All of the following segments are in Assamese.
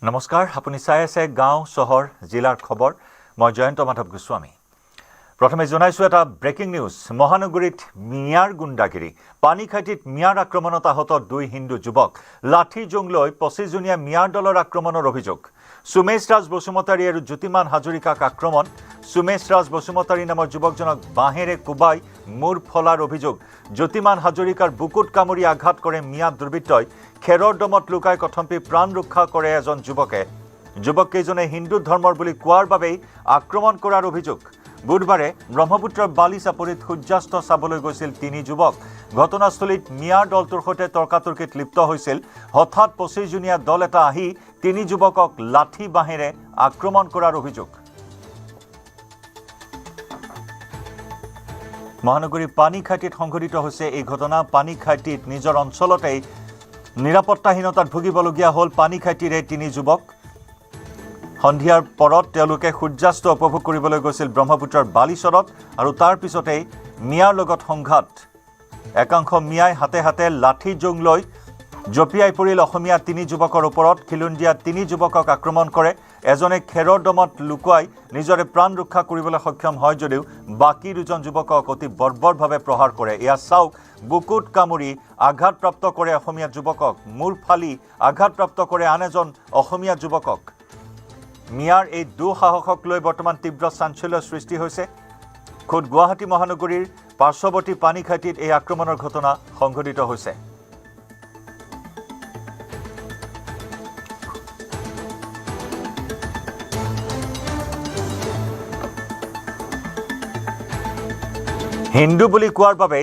নমস্কাৰ আপুনি চাই আছে গাঁও চহৰ জিলাৰ খবৰ মই জয়ন্ত মাধৱ গোস্বামী প্ৰথমে জনাইছো এটা ব্ৰেকিং নিউজ মহানগৰীত মিয়াৰ গুণ্ডাগিৰি পানীখাইটিত মিয়াৰ আক্ৰমণত আহত দুই হিন্দু যুৱক লাঠি জং লৈ 25 জনীয়া মিয়াৰ দলৰ আক্ৰমণৰ অভিযোগ সুমেশ ৰাজ বসুমতাৰী আৰু জ্যোতিমান হাজৰিকাক আক্ৰমণ সুমেশ ৰাজ বসুমতাৰী নামৰ যুৱকজনক বাঁহেৰে কোবাই মূৰ ফলাৰ অভিযোগ জ্যোতিমান হাজৰিকাৰ বুকুত কামুৰি আঘাত কৰে মিয়া দুৰ্বৃত্তই খেৰৰ দমত লুকাই কথম্পি প্ৰাণ ৰক্ষা কৰে এজন যুৱকে যুৱককেইজনে হিন্দু ধৰ্মৰ বুলি কোৱাৰ বাবেই আক্ৰমণ কৰাৰ অভিযোগ বুধবাৰে ব্ৰহ্মপুত্ৰৰ বালি চাপৰিত সূৰ্যাস্ত চাবলৈ গৈছিল তিনি যুৱক ঘটনাস্থলীত মিয়াৰ দলটোৰ সৈতে তৰ্কাতৰ্কিত লিপ্ত হৈছিল হঠাৎ 25 জনীয়া দল এটা আহি তিনি যুৱকক লাঠি বাঁহেৰে আক্ৰমণ কৰাৰ অভিযোগ মহানগৰীৰ পানীখাইটিত সংঘটিত হৈছে এই ঘটনা পানীখাইটিত নিজৰ অঞ্চলতেই নিৰাপত্তাহীনতাত ভুগিবলগীয়া হ'ল পানীখাইটিৰে তিনি যুৱক সন্ধিয়াৰ পৰত তেওঁলোকে সূৰ্যাস্ত উপভোগ কৰিবলৈ গৈছিল ব্ৰহ্মপুত্ৰৰ বালিচৰত আৰু তাৰ পিছতেই মিয়াৰ লগত সংঘাত একাংশ মিয়াই হাতে হাতে লাঠি জং লৈ জপিয়াই পৰিল অসমীয়া তিনি যুৱকৰ ওপৰত খিলঞ্জীয়া তিনি যুৱকক আক্ৰমণ কৰে এজনে খেৰৰ দমত লুকুৱাই নিজৰে প্ৰাণ ৰক্ষা কৰিবলৈ সক্ষম হয় যদিও বাকী দুজন যুৱকক অতি বৰ্বৰভাৱে প্ৰহাৰ কৰে এয়া চাওক বুকুত কামুৰি আঘাতপ্ৰাপ্ত কৰে অসমীয়া যুৱকক মূৰ ফালি আঘাতপ্ৰাপ্ত কৰে আন এজন অসমীয়া যুৱকক মিয়াৰ এই দুঃসাহসক লৈ বৰ্তমান তীব্ৰ চাঞ্চল্যৰ সৃষ্টি হৈছে খুদ গুৱাহাটী মহানগৰীৰ পাৰ্শ্বৱৰ্তী পানীখাইটিত এই আক্ৰমণৰ ঘটনা সংঘটিত হৈছে হিন্দু বুলি কোৱাৰ বাবে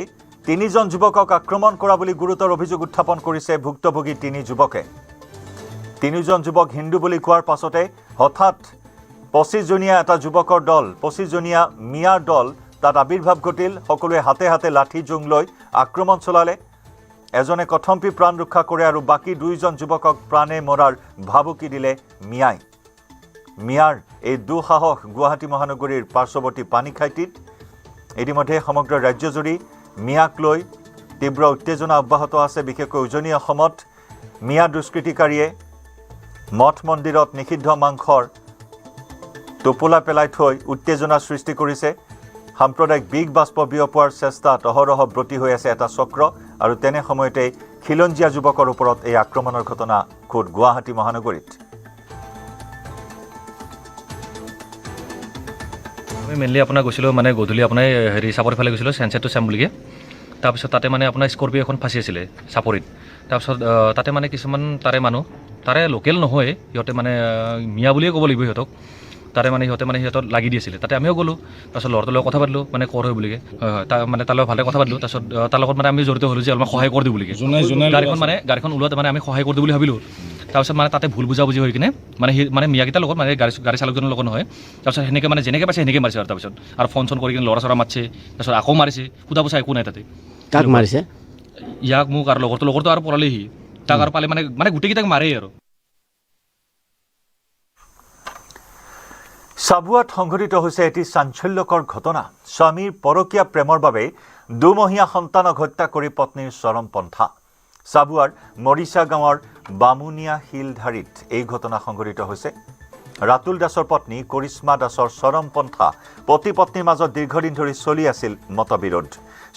তিনিজন যুৱকক আক্ৰমণ কৰা বুলি গুৰুতৰ অভিযোগ উত্থাপন কৰিছে ভুক্তভোগী তিনি যুৱকে তিনিজন যুৱক হিন্দু বুলি কোৱাৰ পাছতে হঠাৎ 25 জনীয়া এটা যুৱকৰ দল 25 জনীয়া মিয়াৰ দল তাত আবিৰ্ভাৱ ঘটিল সকলোৱে হাতে হাতে লাঠি জং লৈ আক্ৰমণ চলালে এজনে কথম্পি প্ৰাণ ৰক্ষা কৰে আৰু বাকী দুইজন যুৱকক প্ৰাণে মৰাৰ ভাবুকি দিলে মিয়াৰ এই দুঃসাহস গুৱাহাটী মহানগৰীৰ পাৰ্শ্বৱৰ্তী পানীখাইটিত ইতিমধ্যে সমগ্ৰ ৰাজ্যজুৰি মিয়াক লৈ তীব্ৰ উত্তেজনা অব্যাহত আছে বিশেষকৈ উজনি অসমত মিয়া দুষ্কৃতিকাৰীয়ে মঠ মন্দিৰত নিষিদ্ধ মাংসৰ টোপোলা পেলাই থৈ উত্তেজনা সৃষ্টি কৰিছে সাম্প্ৰদায়িক বিগ বাষ্প বিয়পোৱাৰ চেষ্টাত অহৰহ ব্ৰতী হৈ আছে এটা চক্ৰ আৰু তেনে সময়তে খিলঞ্জীয়া যুৱকৰ ওপৰত এই আক্ৰমণৰ ঘটনা খুদ গুৱাহাটী মহানগৰীত আমি মেইনলি আপোনাৰ গৈছিলোঁ মানে গধূলি আপোনাৰ হেৰি চাপৰি ফালে গৈছিলোঁ চেনচেটটো চাম বুলিকে তাৰপিছত তাতে মানে আপোনাৰ স্কৰ্পিঅ' এখন ফাঁচি আছিলে চাপৰিত তাৰপিছত তাতে মানে কিছুমান তাৰে লোকেল নহয় সিহঁতে মানে মিয়া বুলিয়ে ক'ব লাগিব সিহঁতক তাৰে মানে সিহঁতৰ লাগি দি আছিলে তাতে আমিও গ'লোঁ তাৰপিছত ল'ৰাটোৰ লগত কথা পাতিলোঁ মানে ক'ৰ হয় বুলিকে হয় তাৰ মানে তাৰ লগত ভালে কথা পাতিলোঁ তাৰপিছত তাৰ লগত মানে আমি জড়িত হ'লোঁ যে অলপমান সহায় কৰি দিওঁ বুলিকে গাড়ীখন ওলোৱাতে মানে আমি সহায় কৰি দিওঁ বুলি ভাবিলোঁ তাৰপিছত মানে তাতে ভুল বুজাবুজি হৈ কিনে মানে মিয়াকেইটাৰ লগত মানে গাড়ী চালকজনৰ লগত নহয় তাৰপিছত সেনেকৈ মানে যেনেকৈ পাইছে সেনেকৈ মাৰিছে আৰু তাৰপিছত আৰু ফোন চোন কৰি কিনে ল'ৰা চৰা মাতিছে তাৰপিছত আকৌ মাৰিছে সোধা পোছা একো নাই তাতে কাক মাৰিছে ইয়াক মোক আৰু লগৰটো আৰু পৰালেহি তাক আৰু পালে মানে গোটেইকেইটাক মাৰেই আৰু চাবুৱাত সংঘটিত হৈছে এটি চাঞ্চল্যকৰ ঘটনা স্বামীৰ পৰকীয়া প্ৰেমৰ বাবে দুমহীয়া সন্তানক হত্যা কৰি পত্নীৰ চৰম পন্থা চাবুৱাৰ মৰিচা গাঁৱৰ বামুনিয়া শিলধাৰীত এই ঘটনা সংঘটিত হৈছে ৰাতুল দাসৰ পত্নী কৰিশ্মা দাসৰ চৰম পন্থা পতি পত্নীৰ মাজত দীৰ্ঘদিন ধৰি চলি আছিল মতবিৰোধ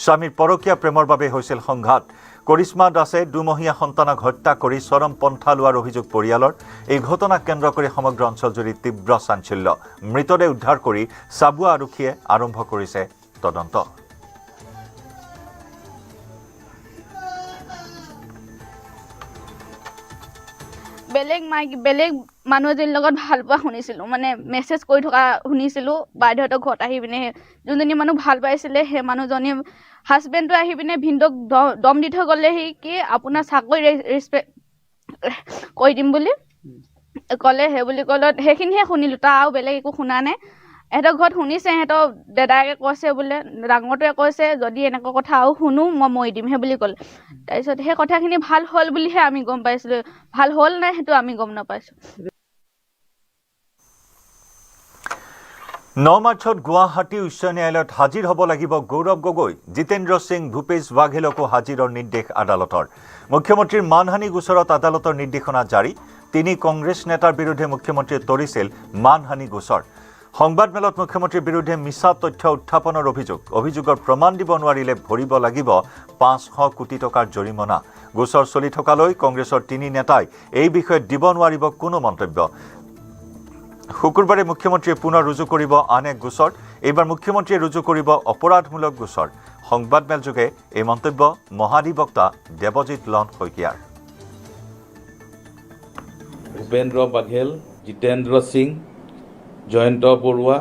স্বামীৰ পৰকীয়া প্ৰেমৰ বাবে হৈছিল সংঘাত কৰিশ্মা দাসে দুমহীয়া সন্তানক হত্যা কৰি চৰম পন্থা লোৱাৰ অভিযোগ পৰিয়ালৰ এই ঘটনাক কেন্দ্ৰ কৰি সমগ্ৰ অঞ্চলজুৰি তীব্ৰ চাঞ্চল্য মৃতদেহ উদ্ধাৰ কৰি চাবুৱা আৰক্ষীয়ে আৰম্ভ কৰিছে তদন্ত বেলেগ মানুহ এজনীৰ লগত ভাল পোৱা শুনিছিলোঁ মানে মেছেজ কৰি থকা শুনিছিলোঁ বাইদেউহঁতৰ ঘৰত আহি পিনে যোনজনী মানুহ ভাল পাইছিলে সেই মানুহজনী হাজবেণ্ডটো আহি পিনে ভিনদক দম দি থৈ গ'লেহি কি আপোনাৰ চাকৰি ৰেচপেক্ট কৰি দিম বুলি ক'লে সেই বুলি ক'লত সেইখিনিহে শুনিলোঁ তাৰ আৰু বেলেগ একো শুনা নাই এহঁতৰ ঘৰত শুনিছে সিহঁতৰ দাদাকে কৈছে বোলে ডাঙৰটোৱে কৈছে যদি এনেকুৱা কথা আৰু শুনো মই মৰি দিম সেই বুলি ক'লে তাৰপিছত সেই কথাখিনি ভাল হ'ল বুলিহে আমি গম পাইছিলোঁ ভাল হ'ল নাই সেইটো আমি গম নাপাইছোঁ 9 মাৰ্চত গুৱাহাটী উচ্চ ন্যায়ালয়ত হাজিৰ হ'ব লাগিব গৌৰৱ গগৈ জিতেন্দ্ৰ সিং ভূপেশ বাঘেলকো হাজিৰৰ নিৰ্দেশ আদালতৰ মুখ্যমন্ত্ৰীৰ মানহানি গোচৰত আদালতৰ নিৰ্দেশনা জাৰি তিনি কংগ্ৰেছ নেতাৰ বিৰুদ্ধে মুখ্যমন্ত্ৰীয়ে তৰিছিল মানহানি গোচৰ সংবাদমেলত মুখ্যমন্ত্ৰীৰ বিৰুদ্ধে মিছা তথ্য উত্থাপনৰ অভিযোগৰ প্ৰমাণ দিব নোৱাৰিলে ভৰিব লাগিব 500 কোটি টকাৰ জৰিমনা গোচৰ চলি থকালৈ কংগ্ৰেছৰ তিনি নেতাই এই বিষয়ে দিব নোৱাৰিব কোনো মন্তব্য শুকুৰবাৰে মুখ্যমন্ত্ৰীয়ে পুনৰ ৰুজু কৰিব আন এক গোচৰ এইবাৰ মুখ্যমন্ত্ৰীয়ে ৰুজু কৰিব অপৰাধমূলক গোচৰ সংবাদমেল যোগে এই মন্তব্য মহাধিবক্তা দেৱজিৎ লন শইকীয়াৰ ভূপেন্দ্ৰ বাঘেল জিতেন্দ্ৰ সিং জয়ন্ত বৰুৱা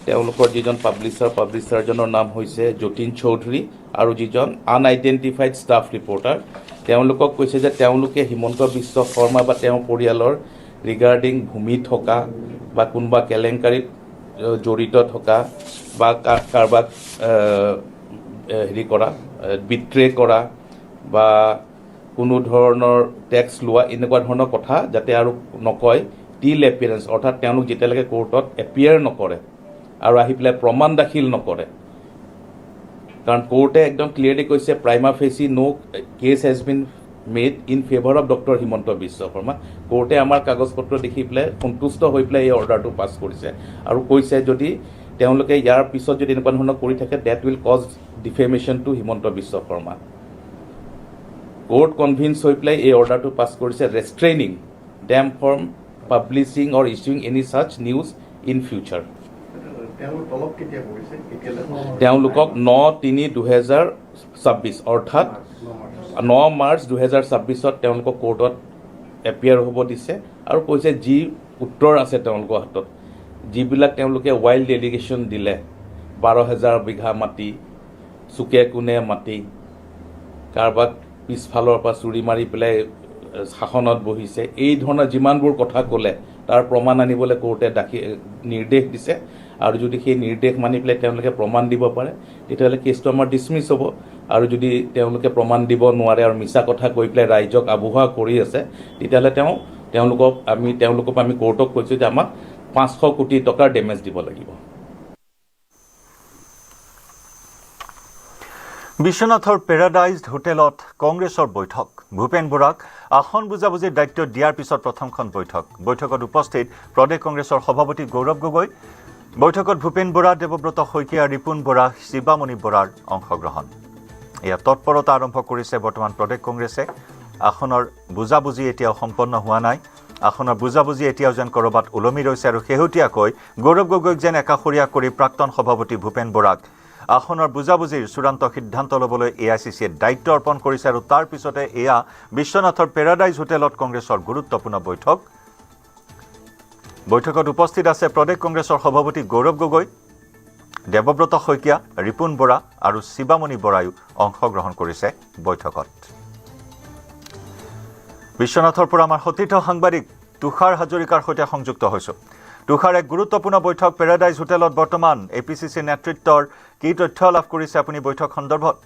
তেওঁলোকৰ যিজন পাব্লিচাৰজনৰ নাম হৈছে যতীন চৌধুৰী আৰু যিজন আনআইডেণ্টিফাইড ষ্টাফ ৰিপৰ্টাৰ তেওঁলোকক কৈছে যে তেওঁলোকে হিমন্ত বিশ্ব শৰ্মা বা তেওঁৰ পৰিয়ালৰ ৰিগাৰ্ডিং ভূমি থকা বা কোনোবা কেলেংকাৰীত জড়িত থকা বা কাৰোবাক হেৰি কৰা বিট্ৰে কৰা বা কোনো ধৰণৰ টেক্স লোৱা এনেকুৱা ধৰণৰ কথা যাতে আৰু নকয় টিল এপিয়াৰেঞ্চ অৰ্থাৎ তেওঁলোক যেতিয়ালৈকে কোৰ্টত এপিয়াৰ নকৰে আৰু আহি পেলাই প্ৰমাণ দাখিল নকৰে কাৰণ কোৰ্টে একদম ক্লিয়াৰলি কৈছে prima facie no case has been made in favour of doctor Himanta Biswa Sarma কোৰ্টে আমাৰ কাগজ পত্ৰ দেখি পেলাই সন্তুষ্ট হৈ পেলাই এই অৰ্ডাৰটো পাছ কৰিছে আৰু কৈছে যদি তেওঁলোকে ইয়াৰ পিছত যদি এনেকুৱা ধৰণৰ কৰি থাকে that will cause defamation to Himanta Biswa Sarma court convince হৈ পেলাই এই অৰ্ডাৰটো পাছ কৰিছে restraining them from publishing or issuing any such news in future তেওঁলোকক 9/3/2026 অৰ্থাৎ 9 মাৰ্চ 2026 তেওঁলোকক কোৰ্টত এপিয়াৰ হ'ব দিছে আৰু কৈছে যি উত্তৰ আছে তেওঁলোকৰ হাতত যিবিলাক তেওঁলোকে ৱাইল্ড এলিগেশ্যন দিলে 12,000 বিঘা মাটি চুকে কোণে মাটি কাৰোবাক পিছফালৰ পৰা চুৰি মাৰি পেলাই শাসনত বহিছে এই ধৰণৰ যিমানবোৰ কথা ক'লে তাৰ প্ৰমাণ আনিবলৈ কোৰ্টে নিৰ্দেশ দিছে আৰু যদি সেই নিৰ্দেশ মানি পেলাই তেওঁলোকে প্ৰমাণ দিব পাৰে তেতিয়াহ'লে কেছটো আমাৰ ডিছমিছ হ'ব আৰু যদি তেওঁলোকে প্ৰমাণ দিব নোৱাৰে আৰু মিছা কথা কৈ পেলাই ৰাইজক আবুহা কৰি আছে তেতিয়াহ'লে তেওঁলোকক আমি কোৰ্টক কৈছোঁ যে আমাক 500 কোটি টকাৰ ডেমেজ দিব লাগিব বিশ্বনাথৰ পেৰাডাইজড হোটেলত কংগ্ৰেছৰ বৈঠক ভূপেন বৰাক আসন বুজাবুজিৰ দায়িত্ব দিয়াৰ পিছত প্ৰথমখন বৈঠকত উপস্থিত প্ৰদেশ কংগ্ৰেছৰ সভাপতি গৌৰৱ গগৈ বৈঠকত ভূপেন বৰা দেৱব্ৰত শইকীয়া ৰিপুণ বৰা শিৱামণি বৰাৰ অংশগ্ৰহণ এয়া তৎপৰতা আৰম্ভ কৰিছে বৰ্তমান প্ৰদেশ কংগ্ৰেছে আসনৰ বুজাবুজি এতিয়াও সম্পন্ন হোৱা নাই আসনৰ বুজাবুজি এতিয়াও যেন কৰবাত ওলমি ৰৈছে আৰু শেহতীয়াকৈ গৌৰৱ গগৈক যেন একাষৰীয়া কৰি প্ৰাক্তন সভাপতি ভূপেন বৰাক আসনৰ বুজাবুজিৰ চূড়ান্ত সিদ্ধান্ত ল'বলৈ এআইচিচিয়ে দায়িত্ব অৰ্পণ কৰিছে আৰু তাৰ পিছতে এয়া বিশ্বনাথৰ পেৰাডাইজ হোটেলত কংগ্ৰেছৰ গুৰুত্বপূৰ্ণ বৈঠকত উপস্থিত আছে প্ৰদেশ কংগ্ৰেছৰ সভাপতি গৌৰৱ গগৈ দেৱব্ৰত শইকীয়া ৰিপুণ বৰা আৰু শিৱামণি বৰায়ো অংশগ্ৰহণ কৰিছে বৈঠকত বিশ্বনাথৰ পৰা আমাৰ সতীৰ্থ সাংবাদিক তুষাৰ হাজৰিকাৰ সৈতে সংযুক্ত হৈছোঁ তুষাৰ এক গুৰুত্বপূৰ্ণ বৈঠক পেৰাডাইজ হোটেলত বৰ্তমান এপিচিচি নেতৃত্বৰ কি তথ্য লাভ কৰিছে আপুনি বৈঠক সন্দৰ্ভত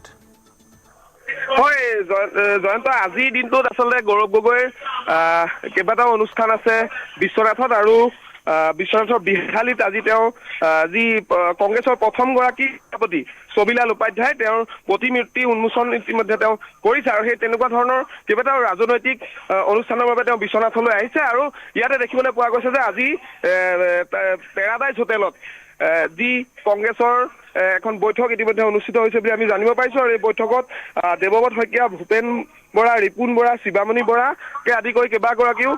হয় জয়ন্ত আজিৰ দিনটোত আচলতে গৌৰৱ গগৈৰ কেইবাটাও অনুষ্ঠান আছে বিশ্বনাথত আৰু বিশ্বনাথৰ বিহালীত আজি তেওঁ যি কংগ্ৰেছৰ প্ৰথমগৰাকী সভাপতি ছবিলাল উপাধ্যায় তেওঁৰ প্ৰতিমূৰ্তি উন্মোচন ইতিমধ্যে তেওঁ কৰিছে আৰু সেই তেনেকুৱা ধৰণৰ কেইবাটাও ৰাজনৈতিক অনুষ্ঠানৰ বাবে তেওঁ বিশ্বনাথলৈ আহিছে আৰু ইয়াতে দেখিবলৈ পোৱা গৈছে যে আজি পেৰাডাইজ হোটেলত যি কংগ্ৰেছৰ এখন বৈঠক ইতিমধ্যে অনুষ্ঠিত হৈছে বুলি আমি জানিব পাৰিছোঁ আৰু এই বৈঠকত দেৱব্ৰত শইকীয়া ভূপেন বৰা ৰিপুণ বৰা শিৱামণি বৰাকে আদি কৰি কেইবাগৰাকীও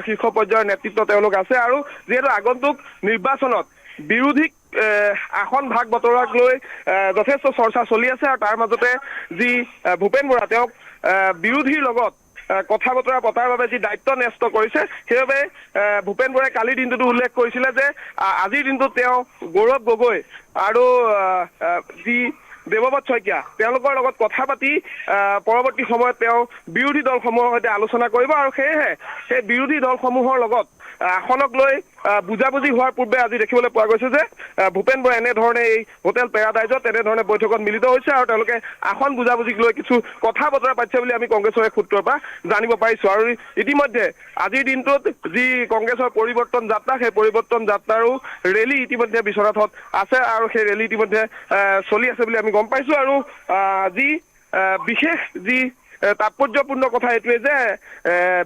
শীৰ্ষ পৰ্যায়ৰ নেতৃত্ব তেওঁলোক আছে আৰু যিহেতু আগন্তুক নিৰ্বাচনত বিৰোধীক আসন ভাগ বতৰাক লৈ যথেষ্ট চৰ্চা চলি আছে আৰু তাৰ মাজতে যি ভূপেন বৰা তেওঁক বিৰোধীৰ লগত কথা বতৰা পতাৰ বাবে যি দায়িত্ব ন্যস্ত কৰিছে সেইবাবে ভূপেন বৰাই কালিৰ দিনটোতো উল্লেখ কৰিছিলে যে আজিৰ দিনটোত তেওঁ গৌৰৱ গগৈ আৰু যি দেৱব্ৰত শইকীয়া তেওঁলোকৰ লগত কথা পাতি পৰৱৰ্তী সময়ত তেওঁ বিৰোধী দলসমূহৰ সৈতে আলোচনা কৰিব আৰু সেয়েহে সেই বিৰোধী দলসমূহৰ লগত আসনক লৈ বুজাবুজি হোৱাৰ পূৰ্বে আজি দেখিবলৈ পোৱা গৈছে যে ভূপেন বৰাই এনেধৰণে এই হোটেল পেৰাডাইজত তেনেধৰণে বৈঠকত মিলিত হৈছে আৰু তেওঁলোকে আসন বুজাবুজিক লৈ কিছু কথা বতৰা পাতিছে বুলি আমি কংগ্ৰেছৰ এক সূত্ৰৰ পৰা জানিব পাৰিছোঁ আৰু ইতিমধ্যে আজিৰ দিনটোত যি কংগ্ৰেছৰ পৰিৱৰ্তন যাত্ৰা সেই পৰিৱৰ্তন যাত্ৰাৰো ৰেলী ইতিমধ্যে বিশ্বনাথত আছে আৰু সেই ৰেলী ইতিমধ্যে চলি আছে বুলি আমি গম পাইছোঁ আৰু যি বিশেষ যি তাৎপৰ্যপূৰ্ণ কথা এইটোৱে যে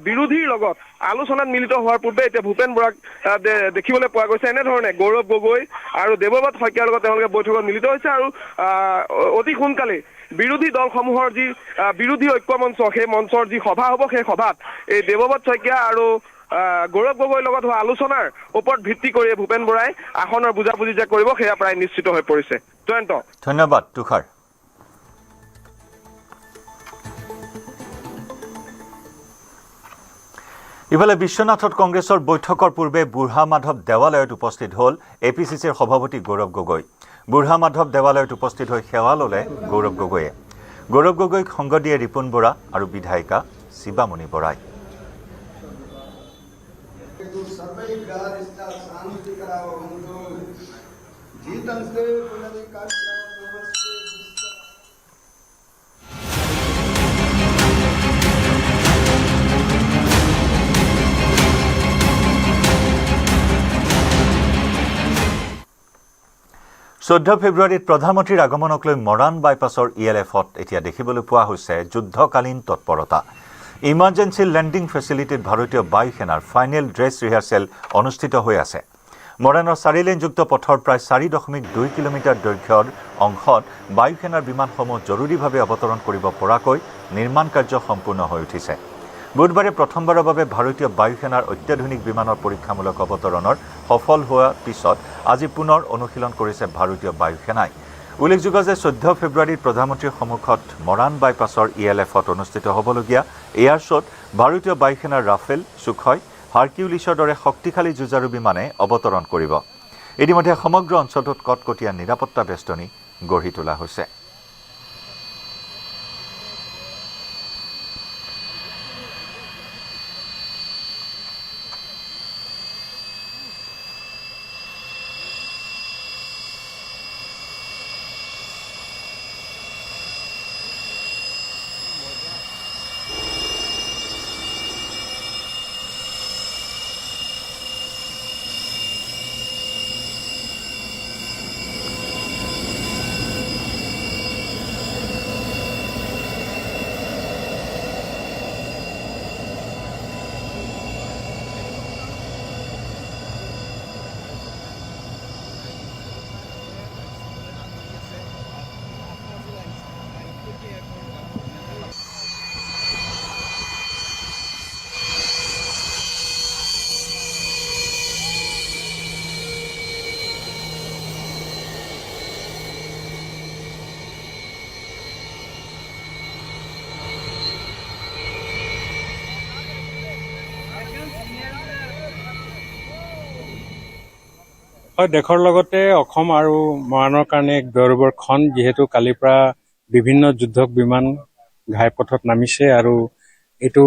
বিৰোধীৰ লগত আলোচনাত মিলিত হোৱাৰ পূৰ্বে এতিয়া ভূপেন বৰাক দেখিবলৈ পোৱা গৈছে এনেধৰণে গৌৰৱ গগৈ আৰু দেৱব্ৰত শইকীয়াৰ লগত তেওঁলোকে বৈঠকত মিলিত হৈছে আৰু অতি সোনকালে বিৰোধী দলসমূহৰ যি বিৰোধী ঐক্য মঞ্চ সেই মঞ্চৰ যি সভা হ'ব সেই সভাত এই দেৱব্ৰত শইকীয়া আৰু গৌৰৱ গগৈৰ লগত হোৱা আলোচনাৰ ওপৰত ভিত্তি কৰি ভূপেন বৰাই আসনৰ বুজাবুজি যে কৰিব সেয়া প্ৰায় নিশ্চিত হৈ পৰিছে। জয়ন্ত, ধন্যবাদ তুষাৰ। ইফালে বিশ্বনাথত কংগ্ৰেছৰ বৈঠকৰ পূৰ্বে বুঢ়া মাধৱ দেৱালয়ত উপস্থিত হ'ল APCCৰ সভাপতি গৌৰৱ গগৈ। বুঢ়া মাধৱ দেৱালয়ত উপস্থিত হৈ সেৱা ল'লে গৌৰৱ গগৈয়ে। গৌৰৱ গগৈক সংগ দিয়ে ৰিপুণ বৰা আৰু বিধায়িকা শিৱামণি বৰাই। চৈধ্য ফেব্ৰুৱাৰীত প্ৰধানমন্ত্ৰীৰ আগমনক লৈ মৰাণ বাইপাছৰ ELFত এতিয়া দেখিবলৈ পোৱা হৈছে যুদ্ধকালীন তৎপৰতা। ইমাৰ্জেঞ্চি লেণ্ডিং ফেচিলিটিত ভাৰতীয় বায়ু সেনাৰ ফাইনেল ড্ৰেছ ৰিহাৰ্চেল অনুষ্ঠিত হৈ আছে। মৰাণৰ 4 লেনযুক্ত পথৰ প্ৰায় 4.2 কিলোমিটাৰ দৈৰ্ঘ্যৰ অংশত বায়ু সেনাৰ বিমানসমূহ জৰুৰীভাৱে অৱতৰণ কৰিব পৰাকৈ নিৰ্মাণ কাৰ্য সম্পূৰ্ণ হৈ উঠিছে। বুধবাৰে প্ৰথমবাৰৰ বাবে ভাৰতীয় বায়ু সেনাৰ অত্যাধুনিক বিমানৰ পৰীক্ষামূলক অৱতৰণৰ সফল হোৱাৰ পিছত আজি পুনৰ অনুশীলন কৰিছে ভাৰতীয় বায়ু সেনাই। উল্লেখযোগ্য যে 14 ফেব্ৰুৱাৰীত প্ৰধানমন্ত্ৰীৰ সন্মুখত মৰাণ বাইপাছৰ ELFত অনুষ্ঠিত হ'বলগীয়া এয়াৰ শ্ব'ত ভাৰতীয় বায়ু সেনাৰ ৰাফেল, সুখয়, হাৰকিউলিছৰ দৰে শক্তিশালী যুঁজাৰু বিমানে অৱতৰণ কৰিব। ইতিমধ্যে সমগ্ৰ অঞ্চলটোত কটকটীয়া নিৰাপত্তা বেষ্টনী গঢ়ি তোলা হৈছে। হয়, দেশৰ লগতে অসম আৰু মৰাণৰ কাৰণে এক গৌৰৱৰ ক্ষণ, যিহেতু কালিৰ পৰা বিভিন্ন যুদ্ধক বিমান ঘাইপথত নামিছে আৰু এইটো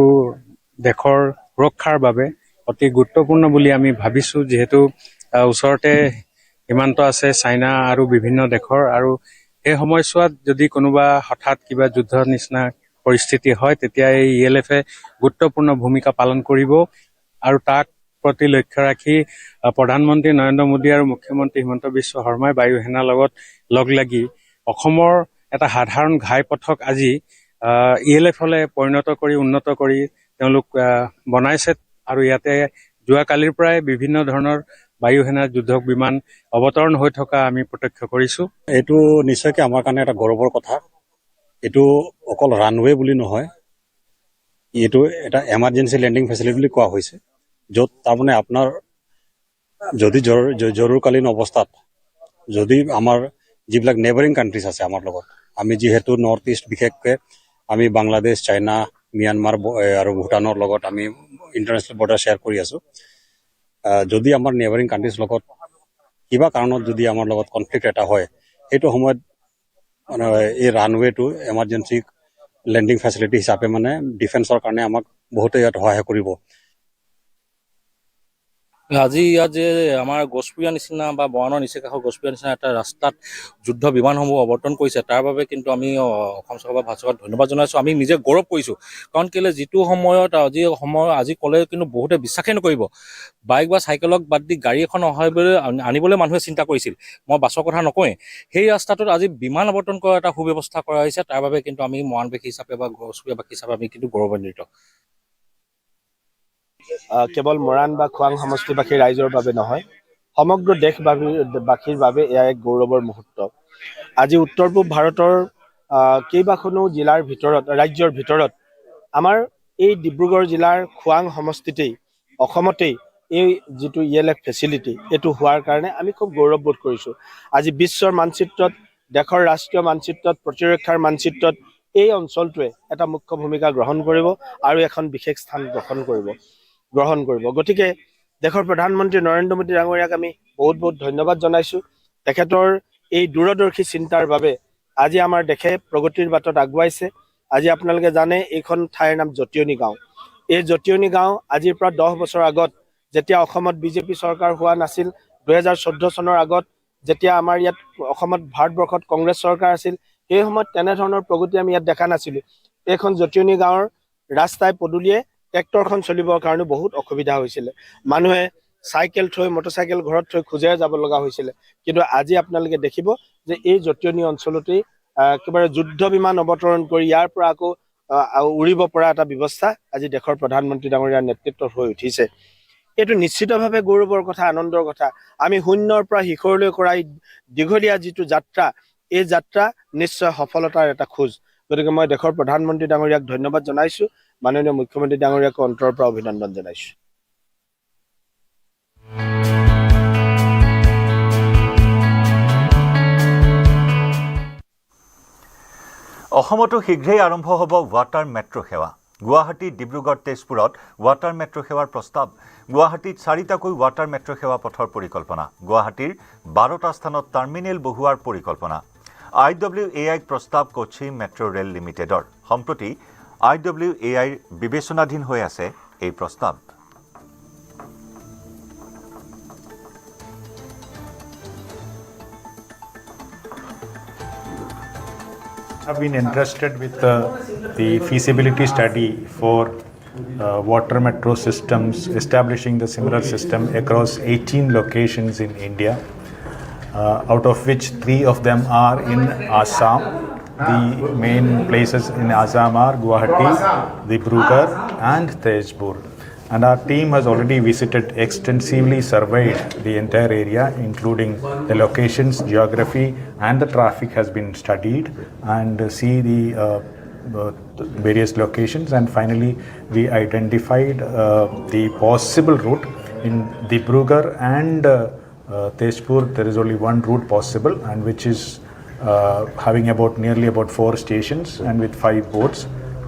দেশৰ সুৰক্ষাৰ বাবে অতি গুৰুত্বপূৰ্ণ বুলি আমি ভাবিছোঁ, যিহেতু ওচৰতে সীমান্ত আছে চাইনা আৰু বিভিন্ন দেশৰ, আৰু সেই সময়ছোৱাত যদি কোনোবা হঠাৎ কিবা যুদ্ধৰ নিচিনা পৰিস্থিতি হয় তেতিয়া এই ELF-এ গুৰুত্বপূৰ্ণ ভূমিকা পালন কৰিব। আৰু তাক প্ৰতি লক্ষ্য ৰাখি প্ৰধানমন্ত্ৰী নৰেন্দ্ৰ মোদী আৰু মুখ্যমন্ত্ৰী হিমন্ত বিশ্ব শৰ্মাই বায়ু সেনাৰ লগত লগ লাগি অসমৰ এটা সাধাৰণ ঘাইপথক আজি ELF-লৈ পৰিণত কৰি উন্নত কৰি তেওঁলোক বনাইছে। আৰু ইয়াতে যোৱাকালিৰ পৰাই বিভিন্ন ধৰণৰ বায়ু সেনাৰ যুদ্ধক বিমান অৱতৰণ হৈ থকা আমি প্ৰত্যক্ষ কৰিছোঁ। এইটো নিশ্চয়কৈ আমাৰ কাৰণে এটা গৌৰৱৰ কথা। এইটো অকল ৰানৱে বুলি নহয়, এইটো এটা এমাৰ্জেঞ্চি লেণ্ডিং ফেচিলিটি বুলি কোৱা হৈছে, য'ত তাৰমানে আপোনাৰ যদি জৰুৰীকালীন অৱস্থাত যদি আমাৰ যিবিলাক নেবাৰিং কাণ্ট্ৰিজ আছে আমাৰ লগত, আমি যিহেতু নৰ্থ ইষ্ট বিশেষকৈ আমি বাংলাদেশ, চাইনা, ম্যানমাৰ আৰু ভূটানৰ লগত আমি ইণ্টাৰনেশ্যনেল বৰ্ডাৰ শ্বেয়াৰ কৰি আছোঁ। যদি আমাৰ নেবাৰিং কাণ্ট্ৰিজ লগত কিবা কাৰণত যদি আমাৰ লগত কনফ্লিক্ট এটা হয়, সেইটো সময়ত মানে এই ৰানৱেটো এমাৰ্জেঞ্চি লেণ্ডিং ফেচিলিটি হিচাপে মানে ডিফেন্সৰ কাৰণে আমাক বহুতে ইয়াত সহায় কৰিব। আজি ইয়াত যে আমাৰ গছপুৰীয়া নিচিনা বা বৰানৰ নিচেই কাষৰ গছপুৰীয়া নিচিনা এটা ৰাস্তাত যুদ্ধ বিমানসমূহ অৱতৰণ কৰিছে তাৰ বাবে কিন্তু আমি অসম চৰকাৰ বা ভাৰত চৰকাৰক ধন্যবাদ জনাইছোঁ। আমি নিজে গৌৰৱ কৰিছোঁ, কাৰণ কেলৈ যিটো সময়ত আজি ক'লে কিন্তু বহুতে বিশ্বাসেই নকৰিব। বাইক বা চাইকেলক বাদ দি গাড়ী এখন আনিবলৈ মানুহে চিন্তা কৰিছিল, মই বাছৰ কথা নকওঁৱেই। সেই ৰাস্তাটোত আজি বিমান অৱতৰণ কৰাৰ এটা সুব্যৱস্থা কৰা হৈছে, তাৰ বাবে কিন্তু আমি মৰাণবাসী হিচাপে বা গছপুৰীয়াবাসী হিচাপে আমি কিন্তু গৌৰৱান্বিত। কেৱল মৰাণ বা খোৱাং সমষ্টিবাসী ৰাইজৰ বাবে নহয়, সমগ্ৰ দেশবাসীৰ বাবে এয়া এক গৌৰৱৰ মুহূৰ্ত। আজি উত্তৰ পূব ভাৰতৰ কেইবাখনো জিলাৰ ভিতৰত, ৰাজ্যৰ ভিতৰত আমাৰ এই ডিব্ৰুগড় জিলাৰ খোৱাং সমষ্টিতেই, অসমতেই এই যিটো ELF ফেচিলিটি এইটো হোৱাৰ কাৰণে আমি খুব গৌৰৱবোধ কৰিছোঁ। আজি বিশ্বৰ মানচিত্ৰত, দেশৰ ৰাষ্ট্ৰীয় মানচিত্ৰত, প্ৰতিৰক্ষাৰ মানচিত্ৰত এই অঞ্চলটোৱে এটা মুখ্য ভূমিকা গ্ৰহণ কৰিব আৰু এখন বিশেষ স্থান গ্ৰহণ কৰিব। গতিকে দেশৰ প্ৰধানমন্ত্ৰী নৰেন্দ্ৰ মোদী ডাঙৰীয়াক আমি বহুত বহুত ধন্যবাদ জনাইছোঁ। তেখেতৰ এই দূৰদৰ্শী চিন্তাৰ বাবে আজি আমাৰ দেশে প্ৰগতিৰ বাটত আগুৱাইছে। আজি আপোনালোকে জানে এইখন ঠাইৰ নাম জটিয়নি গাঁও। এই জটিয়নি গাঁও আজিৰ পৰা 10 বছৰ আগত, যেতিয়া অসমত BJP চৰকাৰ হোৱা নাছিল, 2014 চনৰ আগত যেতিয়া আমাৰ ইয়াত অসমত ভাৰতবৰ্ষত কংগ্ৰেছ চৰকাৰ আছিল, সেই সময়ত তেনেধৰণৰ প্ৰগতি আমি ইয়াত দেখা নাছিলোঁ। এইখন জটিয়নি গাঁৱৰ ৰাস্তাই পদূলিয়ে ট্ৰেক্টৰখন চলিবৰ কাৰণে বহুত অসুবিধা হৈছিলে। মানুহে চাইকেল থৈ, মটৰচাইকেল ঘৰত থৈ খোজেৰে যাব লগা হৈছিলে। কিন্তু আজি আপোনালোকে দেখিব যে এই জটিয়নি অঞ্চলতেই একেবাৰে যুদ্ধ বিমান অৱতৰণ কৰি ইয়াৰ পৰা আকৌ উৰিব পৰা এটা ব্যৱস্থা আজি দেশৰ প্ৰধানমন্ত্ৰী ডাঙৰীয়াৰ নেতৃত্বত হৈ উঠিছে। এইটো নিশ্চিতভাৱে গৌৰৱৰ কথা, আনন্দৰ কথা। আমি শূন্যৰ পৰা শিখৰলৈ কৰা দীঘলীয়া যিটো যাত্ৰা, এই যাত্ৰা নিশ্চয় সফলতাৰ এটা খোজ। গতিকে মই দেশৰ প্ৰধানমন্ত্ৰী ডাঙৰীয়াক ধন্যবাদ জনাইছোঁ, মাননীয় মুখ্যমন্ত্ৰী ডাঙৰীয়াকো অন্তৰৰ পৰা অভিনন্দন জনাইছোঁ। অসমতো শীঘ্ৰেই আৰম্ভ হ'ব ৱাটাৰ মেট্ৰ' সেৱা। গুৱাহাটী, ডিব্ৰুগড়, তেজপুৰত ৱাটাৰ মেট্ৰ' সেৱাৰ প্ৰস্তাৱ। গুৱাহাটীত 4টাকৈ ৱাটাৰ মেট্ৰ' সেৱা পথৰ পৰিকল্পনা। গুৱাহাটীৰ 12টা স্থানত টাৰ্মিনেল বহুৱাৰ পৰিকল্পনা। IWAIক প্ৰস্তাৱ কোচি মেট্ৰ' ৰেল লিমিটেডৰ। সম্প্ৰতি IWAIৰ বিবেচনাধীন হৈ আছে এই প্ৰস্তাৱ। Have been entrusted with the feasibility study for water metro systems, establishing the similar system across 18 locations in India, out of which 3 of them are in Assam. The main places in Assam are Guwahati, Dibrugarh and Tezpur. And our team has already visited, extensively surveyed the entire area, including the locations, geography, and the traffic has been studied, and see the various locations. And finally, we identified the possible route in Dibrugarh and Tezpur. There is only one route possible, and which is having nearly about 4 stations and with 5 boats.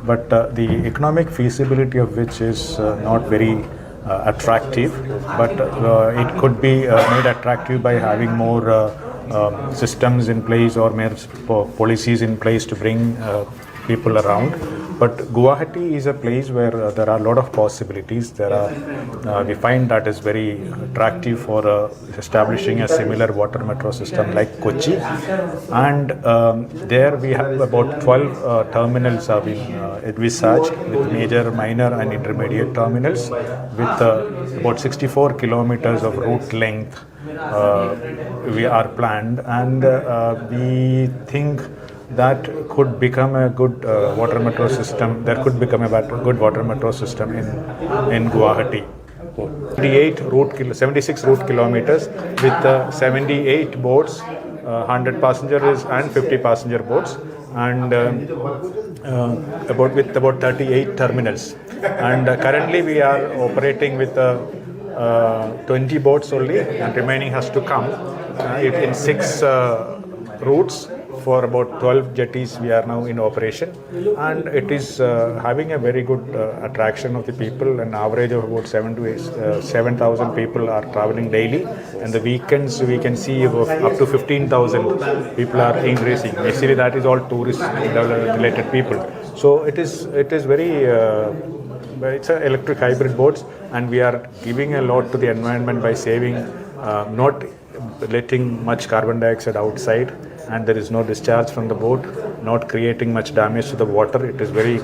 But the economic feasibility of which is not very attractive, but it could be made attractive by having more systems in place or more policies in place to bring people around. But Guwahati is a place where there are a lot of possibilities. We find that is very attractive for establishing a similar water metro system like Kochi. And there we have about 12 terminals have been envisaged, with major, minor and intermediate terminals, with about 64 kilometers of route length we are planned. And we think that could become a good water metro system. There could become a good water metro system in Guwahati. 76 route kilometers with 78 boats, 100 passengers and 50 passenger boats, and with about 38 terminals. And currently we are operating with 20 boats only, and remaining has to come in 6 routes. For about 12 jetties we are now in operation, and it is having a very good attraction of the people. An average of about 7,000 people are traveling daily, and the weekends we can see up to 15,000 people are increasing. Basically that is all tourist related people. So it is very it's a electric hybrid boats, and we are giving a lot to the environment by saving, not letting much carbon dioxide outside, and there is no discharge from the boat, not creating much damage to the water. It is very,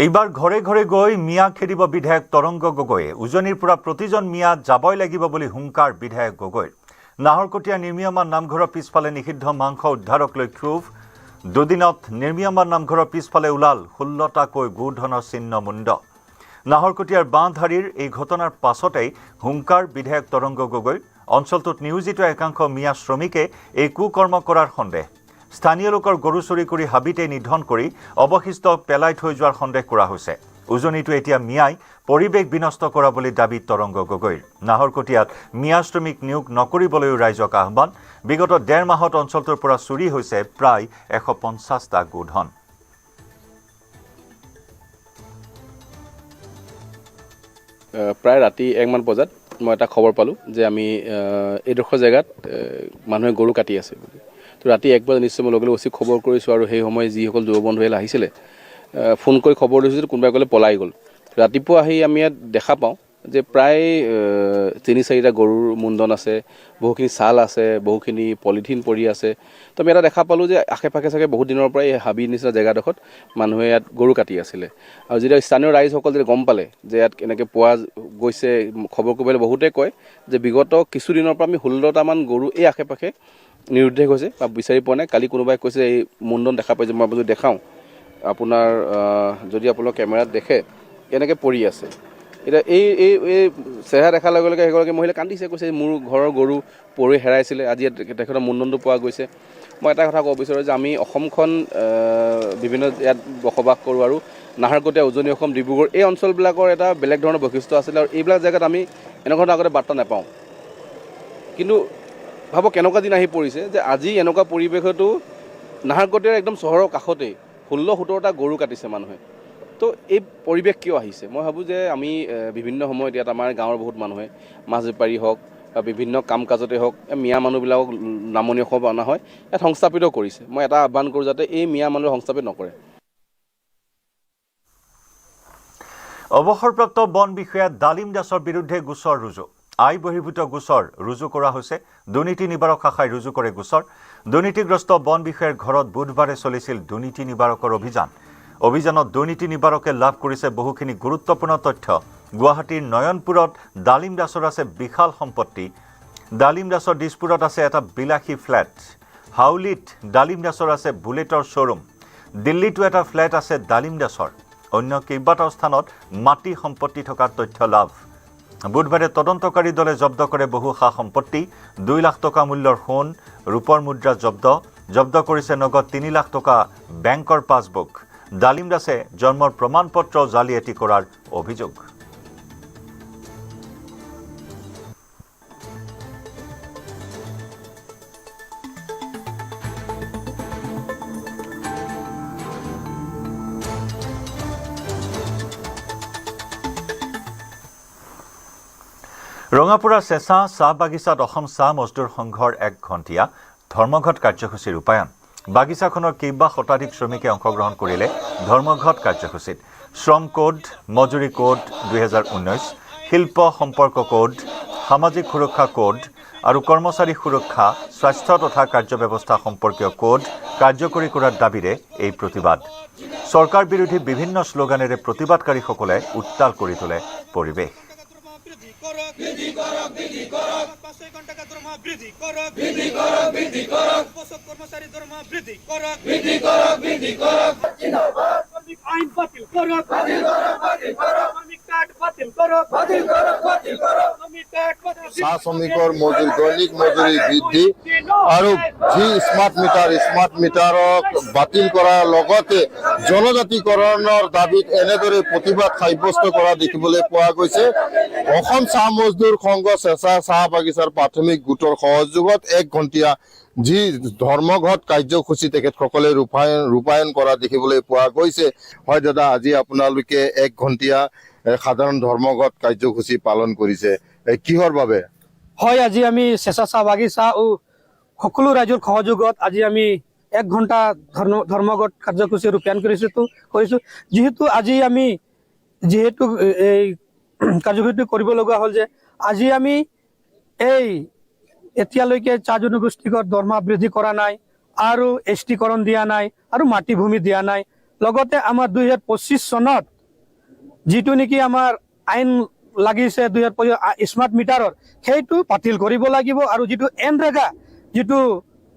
এইবাৰ ঘৰে ঘৰে গৈ মিয়া খেদিব বিধায়ক তৰংগ গগৈয়ে। উজনিৰ পৰা প্ৰতিজন মিয়া যাবই লাগিব বুলি হুংকাৰ বিধায়ক গগৈৰ। নাহৰকটীয়া নিৰ্মীয়মান নামঘৰৰ পিছফালে নিষিদ্ধ মাংস উদ্ধাৰক লৈ ক্ষোভ। দুদিনত নিৰ্মীয়মান নামঘৰৰ পিছফালে ওলাল 16টাকৈ গোধনৰ চিহ্ন মুণ্ড। নাহৰকটীয়াৰ বাঁধাৰীৰ এই ঘটনাৰ পাছতেই হুংকাৰ বিধায়ক তৰংগ গগৈৰ। অঞ্চলটোত নিয়োজিত একাংশ মিয়া শ্ৰমিকে এই কুকৰ্ম কৰাৰ সন্দেহ। স্থানীয় লোকৰ গৰু চুৰি কৰি হাবিতে নিধন কৰি অৱশিষ্ট পেলাই থৈ যোৱাৰ সন্দেহ কৰা হৈছে। উজনিটো এতিয়া মিয়াই পৰিৱেশ বিনষ্ট কৰা বুলি দাবী তৰংগ গগৈৰ। নাহৰকটীয়াত মিয়া শ্ৰমিক নিয়োগ নকৰিবলৈও ৰাইজক আহ্বান। বিগত 1.5 মাহত অঞ্চলটোৰ পৰা চুৰি হৈছে প্ৰায় 150টা গোধন। প্ৰায় ৰাতি 1 মান বজাত মই এটা খবৰ পালোঁ যে আমি এইডোখৰ জেগাত মানুহে গৰু কাটি আছে বুলি। তো ৰাতি 1 বজাত নিশ্চয় মই লগে লগে খবৰ কৰিছোঁ, আৰু সেই সময় যিসকল যুৱ বন্ধুৱে আহিছিলে ফোন কৰি খবৰ দিছোঁ যে কোনোবাই ক'লে পলাই গ'ল। ৰাতিপুৱা আহি আমি ইয়াত দেখা পাওঁ যে প্ৰায় 3-4টা গৰুৰ মুণ্ডন আছে, বহুখিনি ছাল আছে, বহুখিনি পলিথিন পৰি আছে। তো আমি এটা দেখা পালোঁ যে আশে পাশে চাগে বহুত দিনৰ পৰাই এই হাবি নিচিনা জেগাডোখৰত মানুহে ইয়াত গৰু কাটি আছিলে। আৰু যেতিয়া স্থানীয় ৰাইজসকল যেতিয়া গম পালে যে ইয়াত এনেকৈ পোৱা গৈছে, খবৰ কৰিবলৈ বহুতে কয় যে বিগত কিছুদিনৰ পৰা আমি 16টামান গৰু এই আশে পাশে নিৰুদ্দেশ হৈছে বা বিচাৰি পোৱা নাই। কালি কোনোবাই কৈছে এই মুণ্ডন দেখা পাইছে, মই যদি দেখাওঁ আপোনাৰ, যদি আপোনালোক কেমেৰাত দেখে এনেকৈ পৰি আছে। এতিয়া এই চেহেৰা দেখাৰ লগে লগে এগৰাকী মহিলা কান্দিছে, কৈছে মোৰ ঘৰৰ গৰু পৰি হেৰাইছিলে, আজি তেখেতৰ মুণ্ডনটো পোৱা গৈছে। মই এটা কথা ক'ব বিচাৰোঁ যে আমি অসমখন বিভিন্ন ইয়াত বসবাস কৰোঁ, আৰু নাহৰকটীয়া, উজনি অসম, ডিব্ৰুগড় এই অঞ্চলবিলাকৰ এটা বেলেগ ধৰণৰ বৈশিষ্ট্য আছিলে, আৰু এইবিলাক জেগাত আমি এনেকুৱা ধৰণৰ আগতে বাৰ্তা নাপাওঁ। কিন্তু ভাবক কেনেকুৱা দিন আহি পৰিছে যে আজি এনেকুৱা পৰিৱেশতো নাহৰকটীয়াৰ একদম চহৰৰ কাষতেই 16-17টা গৰু কাটিছে মানুহে। তো এই পৰিৱেশ কিয় আহিছে? মই ভাবোঁ যে আমি বিভিন্ন সময়ত ইয়াত আমাৰ গাঁৱৰ বহুত মানুহে মাছ বেপাৰী হওক বা বিভিন্ন কাম কাজতে হওক মিয়া মানুহবিলাকক নামনি অসম অনা হয়, ইয়াত সংস্থাপিত কৰিছে। মই এটা আহ্বান কৰোঁ যাতে এই মিয়া মানুহে সংস্থাপিত নকৰে। অৱসৰপ্ৰাপ্ত বন বিষয়া ডালিম দাসৰ বিৰুদ্ধে গোচৰ ৰুজু। আই বহিৰ্ভূত গোচৰ ৰুজু কৰা হৈছে। দুৰ্নীতি নিবাৰক শাখাই ৰুজু কৰে গোচৰ। দুৰ্নীতিগ্ৰস্ত বন বিষয়াৰ ঘৰত বুধবাৰে চলিছিল দুৰ্নীতি নিবাৰকৰ অভিযান। অভিযানত দুৰ্নীতি নিবাৰকে লাভ কৰিছে বহুখিনি গুৰুত্বপূৰ্ণ তথ্য। গুৱাহাটীৰ নয়নপুৰত ডালিম দাসৰ আছে বিশাল সম্পত্তি। ডালিম দাসৰ দিছপুৰত আছে এটা বিলাসী ফ্লেট। হাউলিত ডালিম দাসৰ আছে বুলেটৰ শ্ব'ৰুম। দিল্লীতো এটা ফ্লেট আছে ডালিম দাসৰ। অন্য কেইবাটাও স্থানত মাটি সম্পত্তি থকাৰ তথ্য লাভ। বুধবাৰে তদন্তকাৰী দলে জব্দ কৰে বহু সা সম্পত্তি। 2 লাখ টকা মূল্যৰ সোণ, ৰূপৰ মুদ্ৰা জব্দ কৰিছে নগদ 3 লাখ টকা বেংকৰ পাছবুক। ডালিম দাসে জন্মৰ প্ৰমাণপত্ৰ জালিয়াতি কৰাৰ অভিযোগ। ৰঙাপুৰাৰ চেঁচা চাহ বাগিচাত অসম চাহ মজদুৰ সংঘৰ 1 ঘণ্টীয়া ধৰ্মঘট কাৰ্যসূচীৰ ৰূপায়ণ। বাগিচাখনৰ কেইবা শতাধিক শ্ৰমিকে অংশগ্ৰহণ কৰিলে ধৰ্মঘট কাৰ্যসূচীত। শ্ৰম কোড, মজুৰি কোড 2019, শিল্প সম্পৰ্ক কোড, সামাজিক সুৰক্ষা কোড আৰু কৰ্মচাৰী সুৰক্ষা, স্বাস্থ্য তথা কাৰ্যব্যৱস্থা সম্পৰ্কীয় কোড কাৰ্যকৰী কৰাৰ দাবীৰে এই প্ৰতিবাদ। চৰকাৰ বিৰোধী বিভিন্ন শ্লোগানেৰে প্ৰতিবাদকাৰীসকলে উত্তাল কৰি তোলে পৰিৱেশ। চাহ শ্ৰমিকৰ দৈনিক মজুৰি বৃদ্ধি আৰু যি স্মাৰ্ট মিটাৰক বাতিল কৰাৰ লগতে জনজাতিকৰণৰ দাবীত এনেদৰে প্ৰতিবাদ সাব্যস্ত কৰা দেখিবলৈ পোৱা গৈছে। অসম চাহ মজদুৰ সংঘ চেঁচা চাহ বাগিচাৰ প্ৰাথমিক গোটৰ সহযোগত 1 ঘণ্টীয়া যি ধৰ্মঘট কাৰ্যসূচী তেখেতসকলে ৰূপায়ণ কৰা দেখিবলৈ পোৱা গৈছে। হয় দাদা, আজি আপোনালোকে 1 ঘণ্টীয়া সাধাৰণ ধৰ্মঘট কাৰ্যসূচী পালন কৰিছে, কিহৰ বাবে? হয়, আজি আমি চেঁচা চাহ বাগিচা আৰু সকলো ৰাইজৰ সহযোগত আজি আমি 1 ঘণ্টা ধৰ্মঘট কাৰ্যসূচী ৰূপায়ণ কৰিছোঁ যিহেতু আজি আমি এই কাৰ্যসূচীটো কৰিব লগা হ'ল যে আজি আমি এতিয়ালৈকে চাহ জনগোষ্ঠীক দৰমহা বৃদ্ধি কৰা নাই আৰু এছটিকৰণ দিয়া নাই আৰু মাটিভূমি দিয়া নাই লগতে আমাৰ 2025 চনত যিটো নেকি আমাৰ আইন লাগিছে 2025 স্মাৰ্ট মিটাৰৰ সেইটো বাতিল কৰিব লাগিব আৰু যিটো এনৰেগা যিটো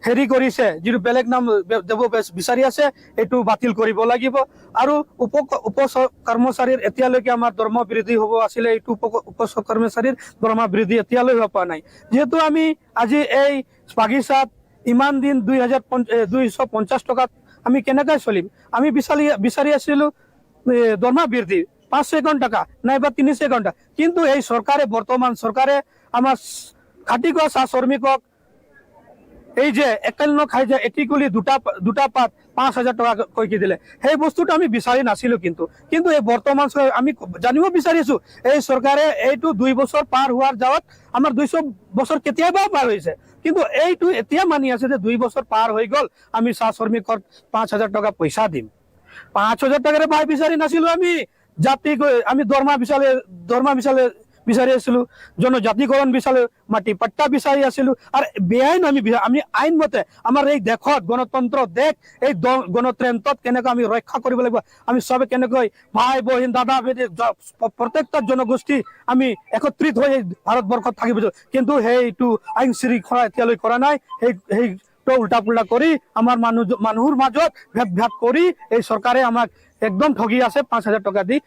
হেৰি কৰিছে যিটো বেলেগ নাম দেব বিচাৰি আছে এইটো বাতিল কৰিব লাগিব আৰু উপ কৰ্মচাৰীৰ এতিয়ালৈকে আমাৰ দৰমহা বৃদ্ধি হ'ব আছিলে এইটো উপ কৰ্মচাৰীৰ দৰমহা বৃদ্ধি এতিয়ালৈ হোৱা পোৱা নাই যেহেতু আমি আজি এই বাগিচাত ইমান দিন 250 টকাত আমি কেনেকৈ চলিম আমি বিচাৰি আছিলোঁ দৰমহা বৃদ্ধি 5 টাকা নাইবা 3 ঘণ্টা কিন্তু এই চৰকাৰে বৰ্তমান চৰকাৰে আমাৰ খাটি খোৱা চাহ শ্ৰমিকক এই যে একেলন খাই যে এটিকুলি দুটা পাত 5,000 টকা কৈ দিলে সেই বস্তুটো আমি বিচাৰি নাছিলোঁ কিন্তু এই বৰ্তমান আমি জানিব বিচাৰিছোঁ এই চৰকাৰে এইটো 2 বছৰ পাৰ হোৱাৰ যাৱত আমাৰ 200 বছৰ কেতিয়াবা পাৰ হৈছে কিন্তু এইটো এতিয়া মানি আছে যে 2 বছৰ পাৰ হৈ গ'ল আমি চাহ শ্ৰমিকৰ 5,000 টকা পইচা দিম 5,000 টাকাৰে পাই বিচাৰি নাছিলোঁ আমি দৰমহা বিচাৰি আছিলোঁ জনজাতিকৰণ বিচাৰি মাটি পট্টা বিচাৰি আছিলোঁ আৰু বেআইন আমি আইন মতে আমাৰ এই দেশত গণতন্ত্ৰ দেশ এই গণতন্ত্ৰত কেনেকৈ আমি ৰক্ষা কৰিব লাগিব আমি চবে কেনেকৈ ভাই বহিন দাদা ভেদে প্ৰত্যেকটা জনগোষ্ঠী আমি একত্ৰিত হৈ ভাৰতবৰ্ষত থাকিব কিন্তু সেইটো আইন শৃংখলা এতিয়ালৈ কৰা নাই সেইটো উল্টা পুল্টা কৰি আমাৰ মানুহৰ মাজত ভেদ কৰি এই চৰকাৰে আমাক একদম ঠগি আছে 5,000 টকা দি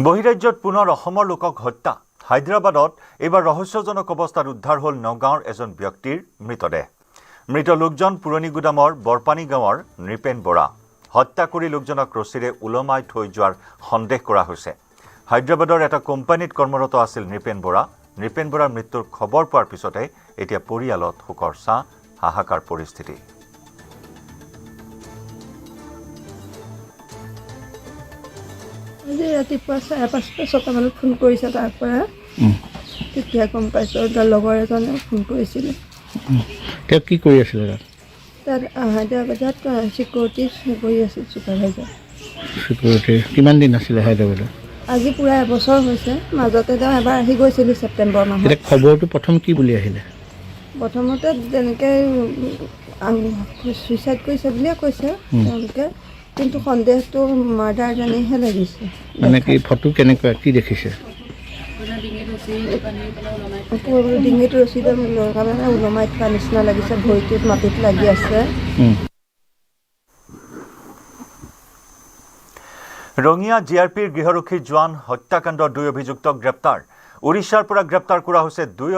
বহিৰাজ্যত পুনৰ অসমৰ লোকক হত্যা হায়দৰাবাদত এইবাৰ ৰহস্যজনক অৱস্থাত উদ্ধাৰ হ'ল নগাঁৱৰ এজন ব্যক্তিৰ মৃতদেহ মৃত লোকজন পুৰণি গুদামৰ বৰপানী গাঁৱৰ নৃপেন বৰা হত্যা কৰি লোকজনক ৰছীৰে ওলমাই থৈ যোৱাৰ সন্দেহ কৰা হৈছে হায়দৰাবাদৰ এটা কোম্পানীত কৰ্মৰত আছিল নৃপেন বৰাৰ মৃত্যুৰ খবৰ পোৱাৰ পিছতে এতিয়া পৰিয়ালত শোকৰ ছাঁ হাহাকাৰ পৰিস্থিতি আজি ৰাতিপুৱা 5:30 মানত ফোন কৰিছে তাৰ পৰা তেতিয়া গম পাইছোঁ তাৰ লগৰ এজনে ফোন কৰিছিলে তেওঁ কি কৰি আছিলে তাত হায়দৰাবাদত চিকিউৰিটি কৰি আছিল চিকিউৰিটি কিমান দিন আছিলে হায়দৰাবাদত আজি পুৰা এবছৰ হৈছে মাজতে তেওঁ এবাৰ আহি গৈছিল ছেপ্টেম্বৰ মাহত এতিয়া খবৰটো প্ৰথম কি বুলি আহিলে প্ৰথমতে তেনেকৈ ছুইচাইড কৰিছে বুলিয়ে কৈছে তেওঁলোকে কিন্তু সন্দেহটো মাৰ্ডাৰ জানিহে লাগিছে মানে কি ফটো কেনেকুৱা কি দেখিছে ডিঙিত ৰছী মানে ওলমাই থোৱা নিচিনা লাগিছে ভৰিটোত মাটিত লাগি আছে ৰঙিয়া জিআৰপিৰ গৃহৰক্ষী জোৱান হত্যাকাণ্ডৰ 2 অভিযুক্তক গ্ৰেপ্তাৰ উৰিষ্যাৰ পৰা গ্ৰেপ্তাৰ কৰা হৈছে 2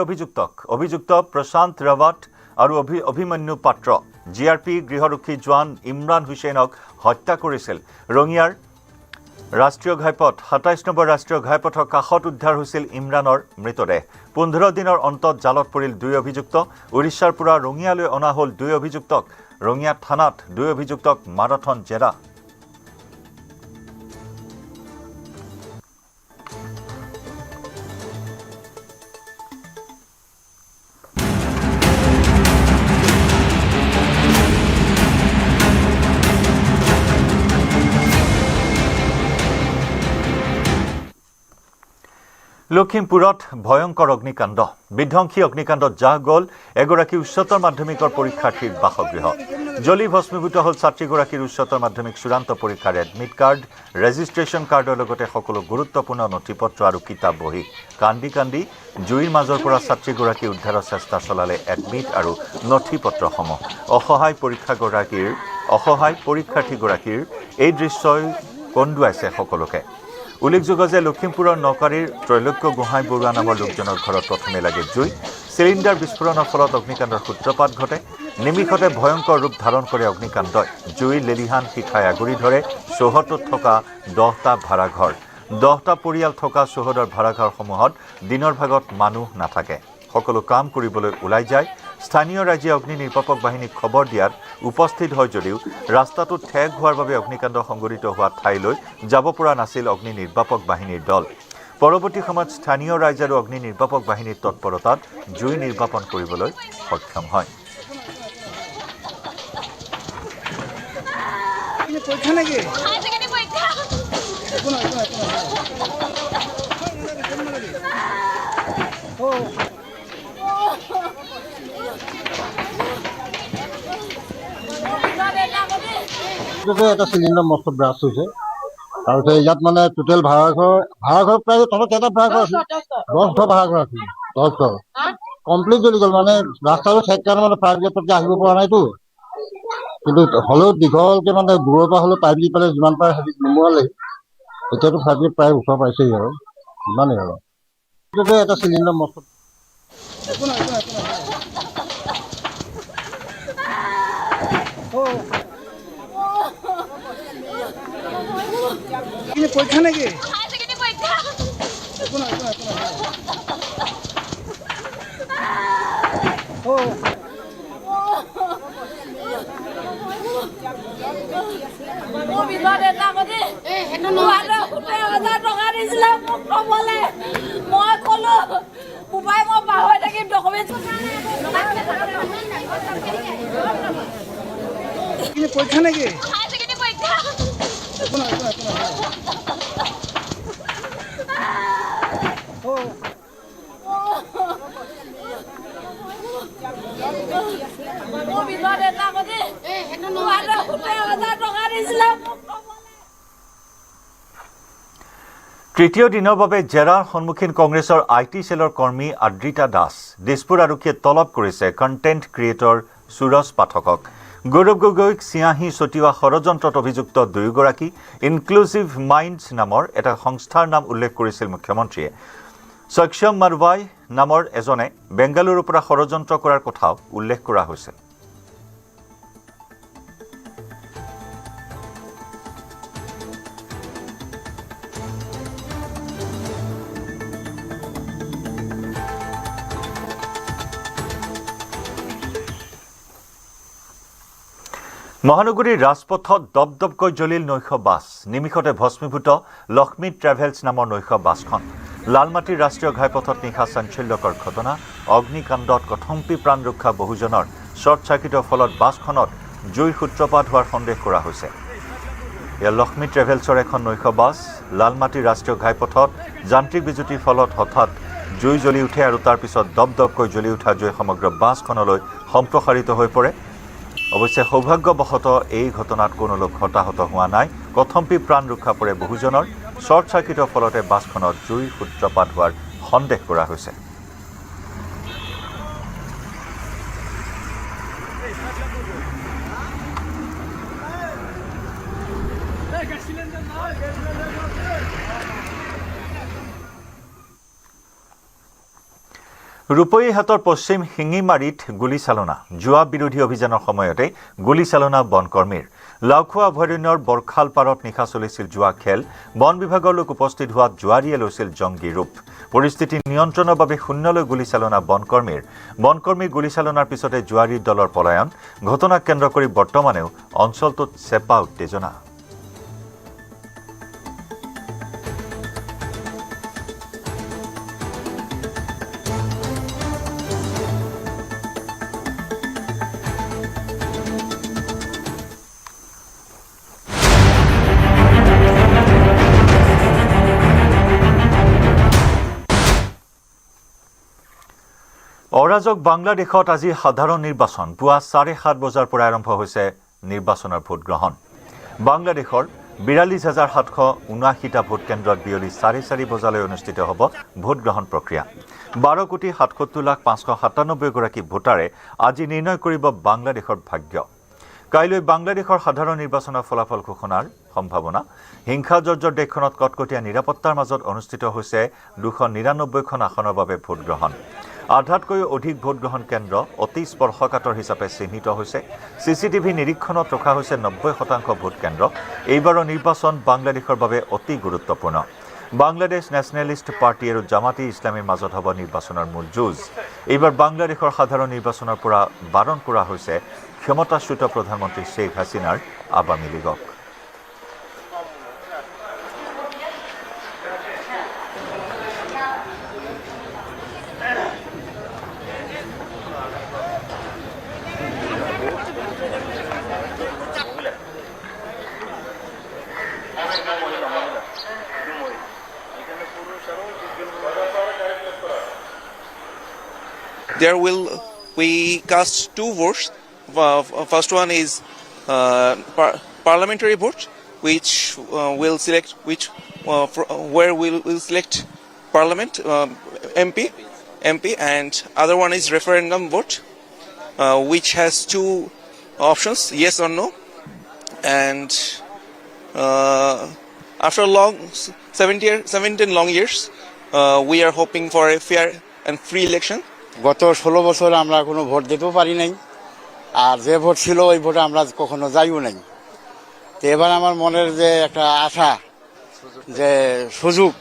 অভিযুক্ত প্ৰশান্ত ৰাৱাট আৰু অভিমন্যু পাত্ৰ জিআৰপি গৃহৰক্ষী জোৱান ইমৰান হুছেইনক হত্যা কৰিছিল ৰঙিয়াৰ ৰাষ্ট্ৰীয় ঘাইপথ 27 নম্বৰ ৰাষ্ট্ৰীয় ঘাইপথৰ কাষত উদ্ধাৰ হৈছিল ইমৰানৰ মৃতদেহ 15 দিনৰ অন্তত জালত পৰিল 2 অভিযুক্ত উৰিষ্যাৰ পৰা ৰঙিয়ালৈ অনা হ'ল 2 অভিযুক্তক ৰঙিয়া থানাত 2 অভিযুক্তক মাৰাথন জেৰা লখিমপুৰত ভয়ংকৰ অগ্নিকাণ্ড বিধ্বংসী অগ্নিকাণ্ডত জাহ গ'ল এগৰাকী উচ্চতৰ মাধ্যমিকৰ পৰীক্ষাৰ্থীৰ বাসগৃহ জ্বলি ভস্মীভূত হ'ল ছাত্ৰীগৰাকীৰ উচ্চতৰ মাধ্যমিক চূড়ান্ত পৰীক্ষাৰ এডমিট কাৰ্ড ৰেজিষ্ট্ৰেশ্যন কাৰ্ডৰ লগতে সকলো গুৰুত্বপূৰ্ণ নথিপত্ৰ আৰু কিতাপ বহি কান্দি জুইৰ মাজৰ পৰা ছাত্ৰীগৰাকী উদ্ধাৰৰ চেষ্টা চলালে এডমিট আৰু নথিপত্ৰসমূহ অসহায় পৰীক্ষাৰ্থীগৰাকীৰ এই দৃশ্যই কন্দুৱাইছে সকলোকে উল্লেখযোগ্য যে লখিমপুৰৰ নকাৰীৰ ত্ৰৈলোক্য গোহাঁই বৰুৱা নামৰ লোকজনৰ ঘৰত প্ৰথমে লাগে জুই চিলিণ্ডাৰ বিস্ফোৰণৰ ফলত অগ্নিকাণ্ডৰ সূত্ৰপাত ঘটে নিমিষতে ভয়ংকৰ ৰূপ ধাৰণ কৰে অগ্নিকাণ্ডই জুইৰ লেলিহান শিখাই আগুৰি ধৰে চৌহদত থকা 10টা ভাড়াঘৰ 10টা পৰিয়াল থকা চৌহদৰ ভাড়াঘৰসমূহত দিনৰ ভাগত মানুহ নাথাকে সকলো কাম কৰিবলৈ ওলাই যায় স্থানীয় ৰাজ্যে অগ্নি নিৰ্বাপক বাহিনীক খবৰ দিয়াত উপস্থিত হয় যদিও ৰাস্তাটোত ঠেক হোৱাৰ বাবে অগ্নিকাণ্ড সংঘটিত হোৱা ঠাইলৈ যাব পৰা নাছিল অগ্নি নিৰ্বাপক বাহিনীৰ দল পৰৱৰ্তী সময়ত স্থানীয় ৰাইজ আৰু অগ্নি নিৰ্বাপক বাহিনীৰ তৎপৰতাত জুই নিৰ্বাপন কৰিবলৈ সক্ষম হয় পৰীক্ষা নেকি এটা চিলিণ্ডাৰ মস্ত ব্ৰাছ হৈছে তাৰপিছত ইয়াত মানে টোটেল ভাড়াঘৰ প্ৰায় তলত কেইটা ভাড়াঘৰ আছিল 10 ঘৰ ভাড়াঘৰ আছিল 10 ঘৰ কমপ্লিট জ্বলি গ'ল মানে ৰাস্তাটো ঠেক কাৰণে মানে ফায়াৰ ব্ৰিগেডত আহিব পৰা নাইতো কিন্তু হ'লেও দীঘলকে মানে দূৰৰ পৰা হ'লেও পাইপ দি পেলাই যিমান পাৰে হেৰি নোমোৱালে এতিয়াতো ফায়াৰ ব্ৰিগেড প্ৰায় ওচৰ পাইছেই আৰু ইমানেই আৰু এটা চিলিণ্ডাৰ মস্ত পৰীক্ষা নেকি পৰীক্ষা নেকি তৃতীয় দিনৰ বাবে জেৰাৰ সন্মুখীন কংগ্ৰেছৰ IT সেলৰ কৰ্মী আদ্ৰিতা দাস দিছপুৰ আৰক্ষীয়ে তলব কৰিছে কণ্টেণ্ট ক্ৰিয়েটৰ সুৰজ পাঠকক গৌৰৱ গগৈক চিয়াহী ছটিওৱা ষড়যন্ত্ৰত অভিযুক্ত দুয়োগৰাকী ইনক্লুচিভ মাইণ্ডছ নামৰ এটা সংস্থাৰ নাম উল্লেখ কৰিছিল মুখ্যমন্ত্ৰীয়ে সক্ষম মাৰৱাই নামৰ এজনে বেংগালুৰুৰ পৰা ষড়যন্ত্ৰ কৰাৰ কথাও উল্লেখ কৰা হৈছে মহানগৰীৰ ৰাজপথত দপদপকৈ জ্বলিল নৈশ বাছ নিমিষতে ভস্মীভূত লক্ষ্মী ট্ৰেভেলছ নামৰ নৈশ বাছখন লালমাটিৰ ৰাষ্ট্ৰীয় ঘাইপথত নিশা চাঞ্চল্যকৰ ঘটনা অগ্নিকাণ্ডত কথম্পি প্ৰাণ ৰক্ষা বহুজনৰ শ্বৰ্ট চাৰ্কিটৰ ফলত বাছখনত জুইৰ সূত্ৰপাত হোৱাৰ সন্দেহ কৰা হৈছে এয়া লক্ষ্মী ট্ৰেভেলছৰ এখন নৈশ বাছ লালমাটিৰ ৰাষ্ট্ৰীয় ঘাইপথত যান্ত্ৰিক বিজুতিৰ ফলত হঠাৎ জুই জ্বলি উঠে আৰু তাৰ পিছত দপদপকৈ জ্বলি উঠা জুই সমগ্ৰ বাছখনলৈ সম্প্ৰসাৰিত হৈ পৰে অৱশ্যে সৌভাগ্যবশতঃ এই ঘটনাত কোনো লোক হতাহত হোৱা নাই কথম্পি প্ৰাণ ৰক্ষা পৰে বহুজনৰ শ্বৰ্ট চাৰ্কিটৰ ফলতে বাছখনত জুইৰ সূত্ৰপাত হোৱাৰ সন্দেহ কৰা হৈছে ৰূপৈহাটৰ পশ্চিম শিঙিমাৰীত গুলীচালনা জুৱা বিৰোধী অভিযানৰ সময়তে গুলীচালনা বনকৰ্মীৰ লাওখোৱা অভয়াৰণ্যৰ বৰখাল পাৰত নিশা চলিছিল জুৱা খেল বন বিভাগৰ লোক উপস্থিত হোৱাত জুৱাৰীয়ে লৈছিল জংগী ৰূপ পৰিস্থিতি নিয়ন্ত্ৰণৰ বাবে শূন্যলৈ গুলীচালনা বনকৰ্মীৰ গুলীচালনাৰ পিছতে জুৱাৰীৰ দলৰ পলায়ন ঘটনাক কেন্দ্ৰ কৰি বৰ্তমানেও অঞ্চলটোত চেপা উত্তেজনা অৰাজক বাংলাদেশত আজি সাধাৰণ নিৰ্বাচন পুৱা 7:30 বজাৰ পৰা আৰম্ভ হৈছে নিৰ্বাচনৰ ভোট গ্ৰহণ বাংলাদেশৰ 42,779টা ভোট কেন্দ্ৰত বিয়লি 4:30 বজালৈ অনুষ্ঠিত হ'ব ভোট গ্ৰহণ প্ৰক্ৰিয়া 12,77,597 গৰাকী ভোটাৰে আজি নিৰ্ণয় কৰিব বাংলাদেশৰ ভাগ্য কাইলৈ বাংলাদেশৰ সাধাৰণ নিৰ্বাচনৰ ফলাফল ঘোষণাৰ সম্ভাৱনা হিংসাজৰ্জৰ দেশখনত কটকটীয়া নিৰাপত্তাৰ মাজত অনুষ্ঠিত হৈছে 299খন আসনৰ বাবে ভোট গ্ৰহণ আধাতকৈ অধিক ভোট গ্ৰহণ কেন্দ্ৰ অতি স্পৰ্শকাতৰ হিচাপে চিহ্নিত হৈছে চিচিটিভি নিৰীক্ষণত ৰখা হৈছে 90% ভোট কেন্দ্ৰ এইবাৰৰ নিৰ্বাচন বাংলাদেশৰ বাবে অতি গুৰুত্বপূৰ্ণ বাংলাদেশ নেশ্যনেলিষ্ট পাৰ্টি আৰু জামাতে ইছলামীৰ মাজত হ'ব নিৰ্বাচনৰ মূল যুঁজ এইবাৰ বাংলাদেশৰ সাধাৰণ নিৰ্বাচনৰ পৰা বাৰণ কৰা হৈছে ক্ষমতাচ্যুত প্ৰধানমন্ত্ৰী শ্বেখ হাছিনাৰ Awami লীগক there will we cast 2 votes. First one is parliamentary vote, which will select where we'll select parliament MP, and other one is referendum vote, which has 2 options, yes or no. And after 17 long years, we are hoping for a fair and free election. গত 16 বছর আমরা কোনো ভোট দিতেও পারি নাই, আর যে ভোট ছিল ওই ভোটে আমরা কখনো যাইও নাই। তো এবার আমার মনের যে একটা আশা, যে সুযোগ,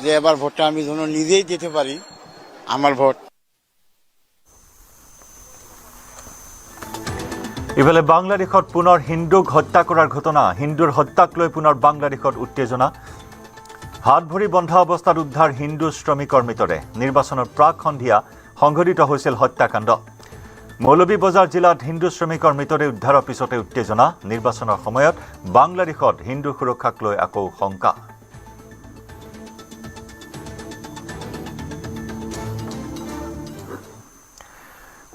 যে এবার ভোটটা আমি যেন নিজেই দিতে পারি, আমার ভোট। ইফালে বাংলাদেশত পুনৰ হিন্দুক হত্যা কৰাৰ ঘটনা, হিন্দুৰ হত্যাক লৈ পুনৰ বাংলাদেশত উত্তেজনা। হাত ভৰি বন্ধা অৱস্থাত উদ্ধাৰ হিন্দু শ্ৰমিকৰ মৃতদেহ। নিৰ্বাচনৰ প্ৰাক সন্ধিয়া সংঘটিত হৈছিল হত্যাকাণ্ড। মৌলবী বজাৰ জিলাত হিন্দু শ্ৰমিকৰ মৃতদেহ উদ্ধাৰৰ পিছতে উত্তেজনা। নিৰ্বাচনৰ সময়ত বাংলাদেশত হিন্দু সুৰক্ষাক লৈ আকৌ শংকা।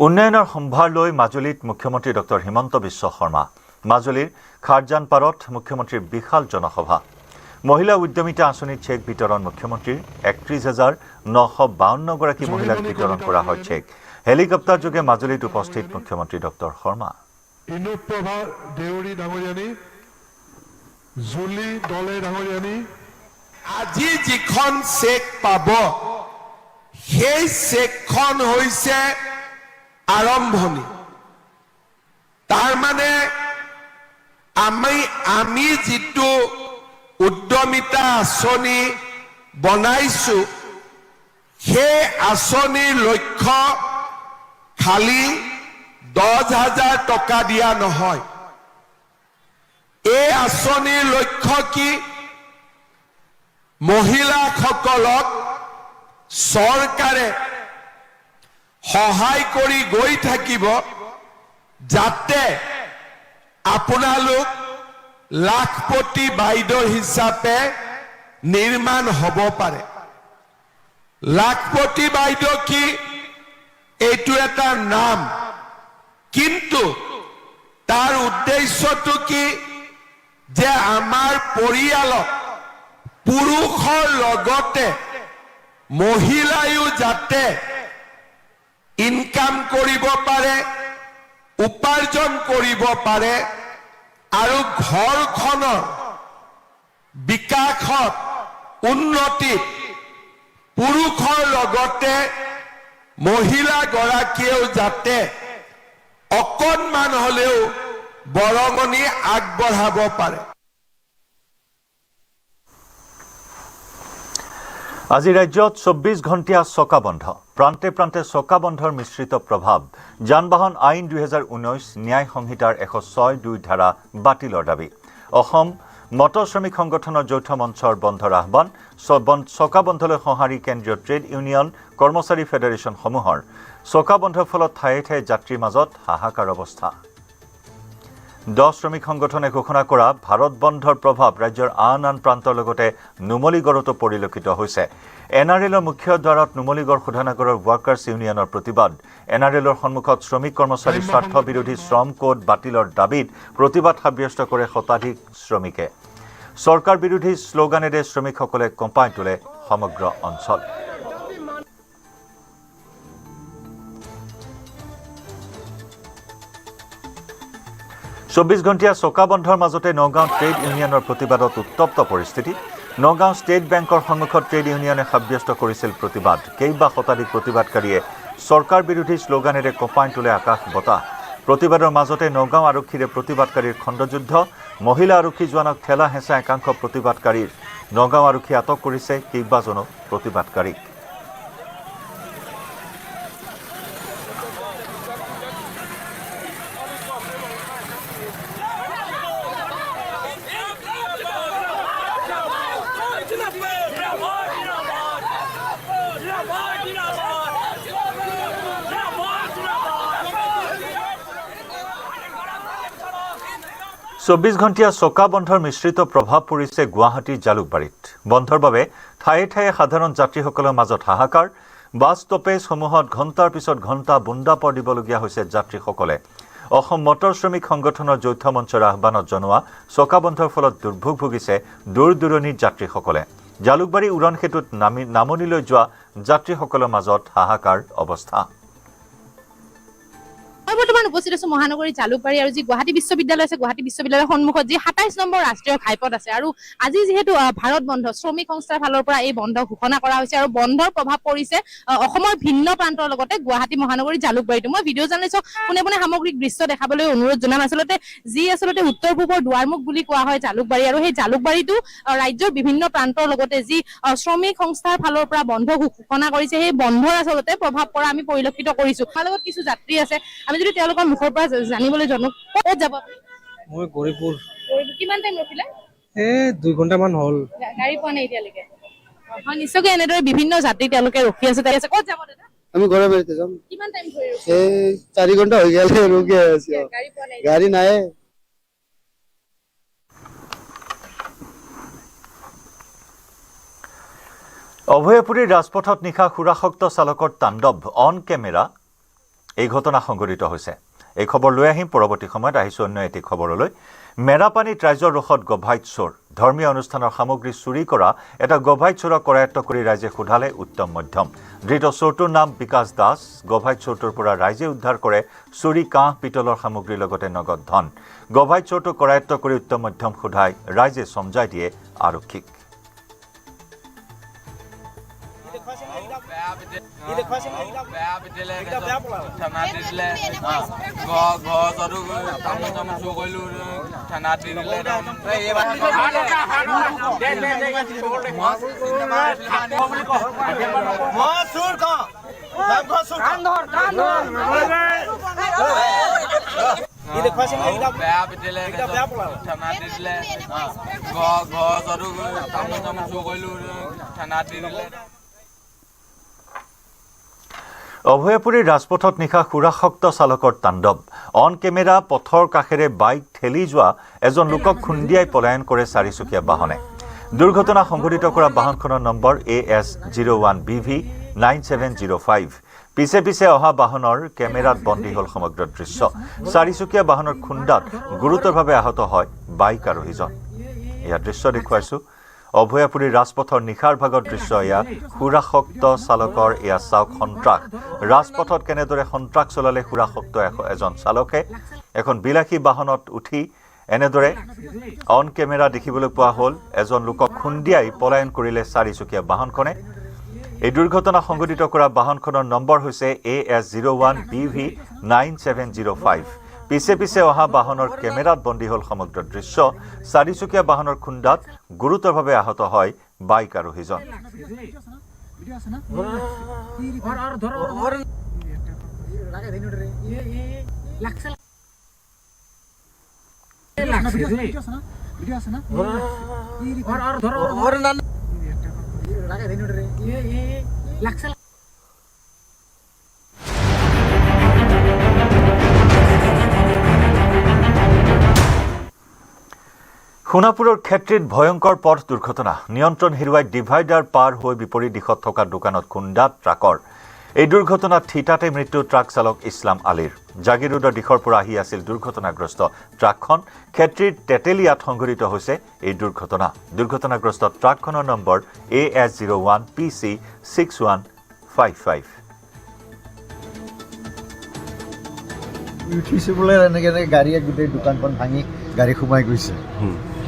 উন্নয়নৰ সম্ভাৰ লৈ মাজুলীত মুখ্যমন্ত্ৰী ডক্টৰ হিমন্ত বিশ্ব শৰ্মা। মাজুলীৰ খাৰজানপাৰত মুখ্যমন্ত্ৰীৰ বিশাল জনসভা। মহিলা উদ্যমিতা আঁচনিত চেক বিতৰণ মুখ্যমন্ত্ৰীৰ। 31,952 গৰাকী মহিলাক বিতৰণ কৰা হয় চেক। হেলিকপ্টাৰ যোগে মাজুলীত উপস্থিত মুখ্যমন্ত্ৰী ডক্টৰ শৰ্মা। ইনুপ্ৰভা দেউৰী ডাঙৰীয়ানী, জুলি দলে ডাঙৰীয়ানী, আজি যিখন চেক পাব সেই চেকখন হৈছে আৰম্ভণি। তাৰ মানে আমি যিটো উদ্যমিতা আঁচনি বনাইছো, সেই আঁচনিৰ লক্ষ্য খালি 10,000 টকা দিয়া নহয়। এই আঁচনিৰ লক্ষ্য কি? মহিলাসকলক চৰকাৰে সহায় কৰি গৈ থাকিব, যাতে আপোনালোক লাখপতি বাইদেউ হিচাপে নিৰ্মাণ হ'ব পাৰে। লাখপতি বাইদেউ কি? এইটো এটা নাম, কিন্তু তাৰ উদ্দেশ্যটো কি? যে আমাৰ পৰিয়ালত পুৰুষৰ লগতে মহিলায়ো যাতে ইনকাম কৰিব পাৰে, উপাৰ্জন কৰিব পাৰে, আৰু ঘৰখনৰ বিকাশত, উন্নতিত পুৰুষৰ লগতে মহিলাগৰাকীয়েও যাতে অকণমান হ'লেও বৰঙণি আগবঢ়াব পাৰে। আজি ৰাজ্যত 24 ঘণ্টীয়া চকা বন্ধ। প্ৰান্তে প্ৰান্তে চকা বন্ধৰ মিশ্ৰিত প্ৰভাৱ। যান বাহন আইন 2019 ন্যায় সংহিতাৰ 106(2) ধাৰা বাতিলৰ দাবী। অসম মটৰ শ্ৰমিক সংগঠনৰ যৌথ মঞ্চৰ বন্ধৰ আহ্বান। চকা বন্ধলৈ সঁহাৰি কেন্দ্ৰীয় ট্ৰেড ইউনিয়ন কৰ্মচাৰী ফেডাৰেশ্যনসমূহৰ। চকা বন্ধৰ ফলত ঠায়ে ঠায়ে যাত্ৰীৰ মাজত হাহাকাৰ অৱস্থা। 10 শ্ৰমিক সংগঠনে ঘোষণা কৰা ভাৰত বন্ধৰ প্ৰভাৱ ৰাজ্যৰ আন প্ৰান্তৰ লগতে নুমলীগড়তো পৰিলক্ষিত হৈছে। NRLৰ মুখ্য দ্বাৰত নুমলীগড় শোধনাগাৰৰ ৱাৰ্কাৰ্ছ ইউনিয়নৰ প্ৰতিবাদ। NRLৰ সন্মুখত শ্ৰমিক কৰ্মচাৰীৰ স্বাৰ্থ বিৰোধী শ্ৰম কোড বাতিলৰ দাবীত প্ৰতিবাদ সাব্যস্ত কৰে শতাধিক শ্ৰমিকে। চৰকাৰ বিৰোধী শ্লোগানেৰে শ্ৰমিকসকলে কঁপাই তোলে সমগ্ৰ অঞ্চল। চৌব্বিছ ঘণ্টীয়া চকা বন্ধৰ মাজতে নগাঁও ট্ৰেড ইউনিয়নৰ প্ৰতিবাদত উত্তপ্ত পৰিস্থিতি। নগাঁও ষ্টেট বেংকৰ সন্মুখত ট্ৰেড ইউনিয়নে সাব্যস্ত কৰিছিল প্ৰতিবাদ। কেইবা শতাধিক প্ৰতিবাদকাৰীয়ে চৰকাৰ বিৰোধী শ্লোগানেৰে কঁপাই তোলে আকাশ বতাহ। প্ৰতিবাদৰ মাজতে নগাঁও আৰক্ষীৰে প্ৰতিবাদকাৰীৰ খণ্ডযুদ্ধ। মহিলা আৰক্ষী জোৱানক ঠেলা হেঁচা একাংশ প্ৰতিবাদকাৰীৰ। নগাঁও আৰক্ষীয়ে আটক কৰিছে কেইবাজনো প্ৰতিবাদকাৰীক। চৌব্বিছ ঘণ্টীয়া চকা বন্ধৰ মিশ্ৰিত প্ৰভাৱ পৰিছে গুৱাহাটীৰ জালুকবাৰীত। বন্ধৰ বাবে ঠায়ে ঠায়ে সাধাৰণ যাত্ৰীসকলৰ মাজত হাহাকাৰ। বাছ ষ্টপেজসমূহত ঘণ্টাৰ পিছত ঘণ্টা বুন্দাপৰ দিবলগীয়া হৈছে যাত্ৰীসকলে। অসম মটৰ শ্ৰমিক সংগঠনৰ যৌথ মঞ্চৰ আহ্বানত জনোৱা চকা বন্ধৰ ফলত দুৰ্ভোগ ভুগিছে দূৰ দূৰণিৰ যাত্ৰীসকলে। জালুকবাৰী উৰণ সেতুত নামনিলৈ যোৱা যাত্ৰীসকলৰ মাজত হাহাকাৰ অৱস্থা। মই বৰ্তমান উপস্থিত আছো মহানগৰী জালুকবাৰী আৰু যি গুৱাহাটী বিশ্ববিদ্যালয় আছে, গুৱাহাটী বিশ্ববিদ্যালয়ৰ সন্মুখত যি ২৭ নম্বৰ ৰাষ্ট্ৰীয় ঘাইপথ আছে। আৰু আজি যিহেতু ভাৰত বন্ধ, শ্ৰমিক সংস্থাৰ ফালৰ পৰা এই বন্ধ ঘোষণা কৰা হৈছে আৰু বন্ধৰ প্ৰভাৱ পৰিছে অসমৰ ভিন্ন প্ৰান্তৰ লগতে গুৱাহাটী মহানগৰী জালুকবাৰীতো। মই ভিডিঅ' জাৰ্নেলিষ্টক পোনে পোনে সামগ্ৰিক দৃশ্য দেখাবলৈ অনুৰোধ জনাম। আচলতে উত্তৰ পূবৰ দুৱাৰমুখ বুলি কোৱা হয় জালুকবাৰী, আৰু সেই জালুকবাৰীতো ৰাজ্যৰ বিভিন্ন প্ৰান্তৰ লগতে যি শ্ৰমিক সংস্থাৰ ফালৰ পৰা বন্ধ ঘোষণা কৰিছে, সেই বন্ধৰ আচলতে প্ৰভাৱ পৰা আমি পৰিলক্ষিত কৰিছো। আমাৰ লগত কিছু যাত্ৰী আছে, আমি যদি তেওঁলোকৰ মুখৰ পৰা জানিবলৈ জানো। ক'ত যাব? মই গৌৰীপুৰ। কিমান টাইম ৰখিলে? 2 ঘণ্টামান হ'ল। গাড়ী পোৱা নাই এতিয়ালৈকে? হয়, নিশ্চয়কৈ এনেদৰে বিভিন্ন যাত্ৰী তেওঁলোকে ৰখি আছে। ক'ত যাব দাদা? আমি ঘৰৰ বাৰীতে যাম। কিমান টাইম ধৰি ৰখিছে? 4 ঘণ্টা হৈ গেল ৰখি আছি। গাড়ী পোৱা নাই? গাড়ী নাই। অভয়পুৰীৰ ৰাজপথত নিশা সুৰাসক্ত চালকৰ তাণ্ডৱ অন কেমেৰা এই ঘটনা সংঘটিত হৈছে। এই খবৰ লৈ আহিম পৰৱৰ্তী সময়ত। আহিছো অন্য এটি খবৰলৈ। মেৰাপানীত ৰাইজৰ ৰোষত গভাইত চোৰ। ধৰ্মীয় অনুষ্ঠানৰ সামগ্ৰী চুৰি কৰা এটা গভাইত চোৰক কৰায়ত্ব কৰি ৰাইজে সোধালে উত্তম মধ্যম। ধৃত চোৰটোৰ নাম বিকাশ দাস। গভাইত চোৰটোৰ পৰা ৰাইজে উদ্ধাৰ কৰে চুৰি কাঁহ পিতলৰ সামগ্ৰীৰ লগতে নগদ ধন। গভাইত চোৰটোক কৰায়ত্ব কৰি উত্তম মধ্যম সোধাই ৰাইজে সমজাই দিয়ে আৰক্ষীক। অভয়পুৰীৰ ৰাজপথত নিশা সুৰাসক্ত চালকৰ তাণ্ডৱ। অন কেমেৰা পথৰ কাষেৰে বাইক ঠেলি যোৱা এজন লোকক খুন্দিয়াই পলায়ন কৰে চাৰিচকীয়া বাহনে। দুৰ্ঘটনা সংঘটিত কৰা বাহনখনৰ নম্বৰ AS01BV 9705। পিছে পিছে অহা বাহনৰ কেমেৰাত বন্দী হ'ল সমগ্ৰ দৃশ্য। চাৰিচকীয়া বাহনৰ খুন্দাত গুৰুতৰভাৱে আহত হয় বাইক আৰোহীজন। ইয়াৰ দৃশ্য দেখুৱাইছো। অভয়াপুৰীৰ ৰাজপথৰ নিশাৰ ভাগৰ দৃশ্য এয়া। সুৰাসক্ত চালকৰ এয়া চাওক সন্ত্ৰাস। ৰাজপথত কেনেদৰে সন্ত্ৰাস চলালে সুৰাসক্ত এজন চালকে। এখন বিলাসী বাহনত উঠি এনেদৰে অন কেমেৰা দেখিবলৈ পোৱা হ'ল। এজন লোকক খুন্দিয়াই পলায়ন কৰিলে চাৰিচকীয়া বাহনখনে। এই দুৰ্ঘটনা সংঘটিত কৰা বাহনখনৰ নম্বৰ হৈছে AS01BV 9705। পিছে পিছে অহা বাহনৰ কেমেৰাত বন্দী হ'ল সমগ্ৰ দৃশ্য। চাৰিচকীয়া বাহনৰ খুন্দাত গুৰুতৰভাৱে আহত হয় বাইক আৰোহীজন। সোণাপুৰৰ ক্ষেত্ৰীত ভয়ংকৰ পথ দুৰ্ঘটনা। নিয়ন্ত্ৰণ হেৰুৱাই ডিভাইডাৰ পাৰ হৈ বিপৰীত দিশত থকা দোকানত খুন্দাত ট্ৰাকৰ। এই দুৰ্ঘটনাত থিতাতে মৃত্যু ট্ৰাক চালক ইছলাম আলীৰ। জাগিৰোডৰ দিশৰ পৰা আহি আছিল দুৰ্ঘটনাগ্ৰস্ত ট্ৰাকখন। ক্ষেত্ৰীৰ তেতেলিয়াত সংঘটিত হৈছে এই দুৰ্ঘটনা। দুৰ্ঘটনাগ্ৰস্ত ট্ৰাকখনৰ নম্বৰ AS01PC 6155। উঠিছো বোলে এনেকৈ গাড়ীয়ে গোটেই দোকানখন ভাঙি গাড়ী সোমাই গৈছে।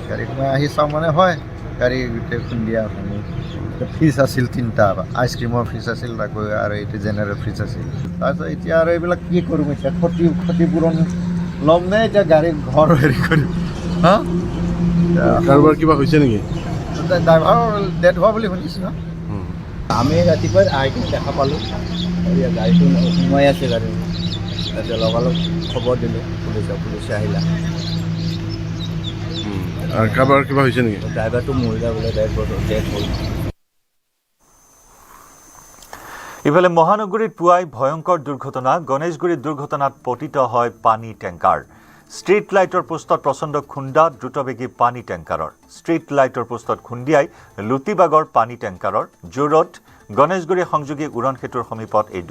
গাড়ী সোমাই আহি চাওঁ মানে হয় গাড়ী গোটেই খুন্দিয়া ভাঙি। ফ্ৰিজ আছিল 3টা, আইচক্ৰীমৰ ফ্ৰিজ আছিল, তাকো আৰু এইটো জেনেৰেল ফ্ৰিজ আছিল। তাৰপিছত এতিয়া আৰু এইবিলাক কি কৰিম, এতিয়া ক্ষতিপূৰণ ল'ম নে এতিয়া গাড়ী ঘৰ হেৰি কৰিম? হা, কাৰোবাৰ কিবা হৈছে নেকি? ড্ৰাইভাৰৰ ডেথ হোৱা বুলি শুনিছোঁ। আমি ৰাতিপুৱা আহি কিনে দেখা পালোঁ গাড়ীটো সোমাই আছে গাড়ী। তাতে লগালগ খবৰ দিলোঁ পুলিচে আহিলা। আৰু কাৰোবাৰ কিবা হৈছে নেকি? ড্ৰাইভাৰটো মহিলা বোলে ডেথ হ'ল। ইফালে মহানগৰীত পুৱাই ভয়ংকৰ দুৰ্ঘটনা। গণেশগুৰিত দুৰ্ঘটনাত পতিত হয় পানী টেংকাৰ। ষ্ট্ৰীট লাইটৰ পোষ্টত প্ৰচণ্ড খুন্দা দ্ৰুতবেগী পানী টেংকাৰৰ। ষ্ট্ৰীট লাইটৰ পোষ্টত খুন্দিয়াই লুটিবাগৰ পানী টেংকাৰৰ জোৰত গণেশগুৰি সংযোগী উৰণ সেতুৰ সমীপত এই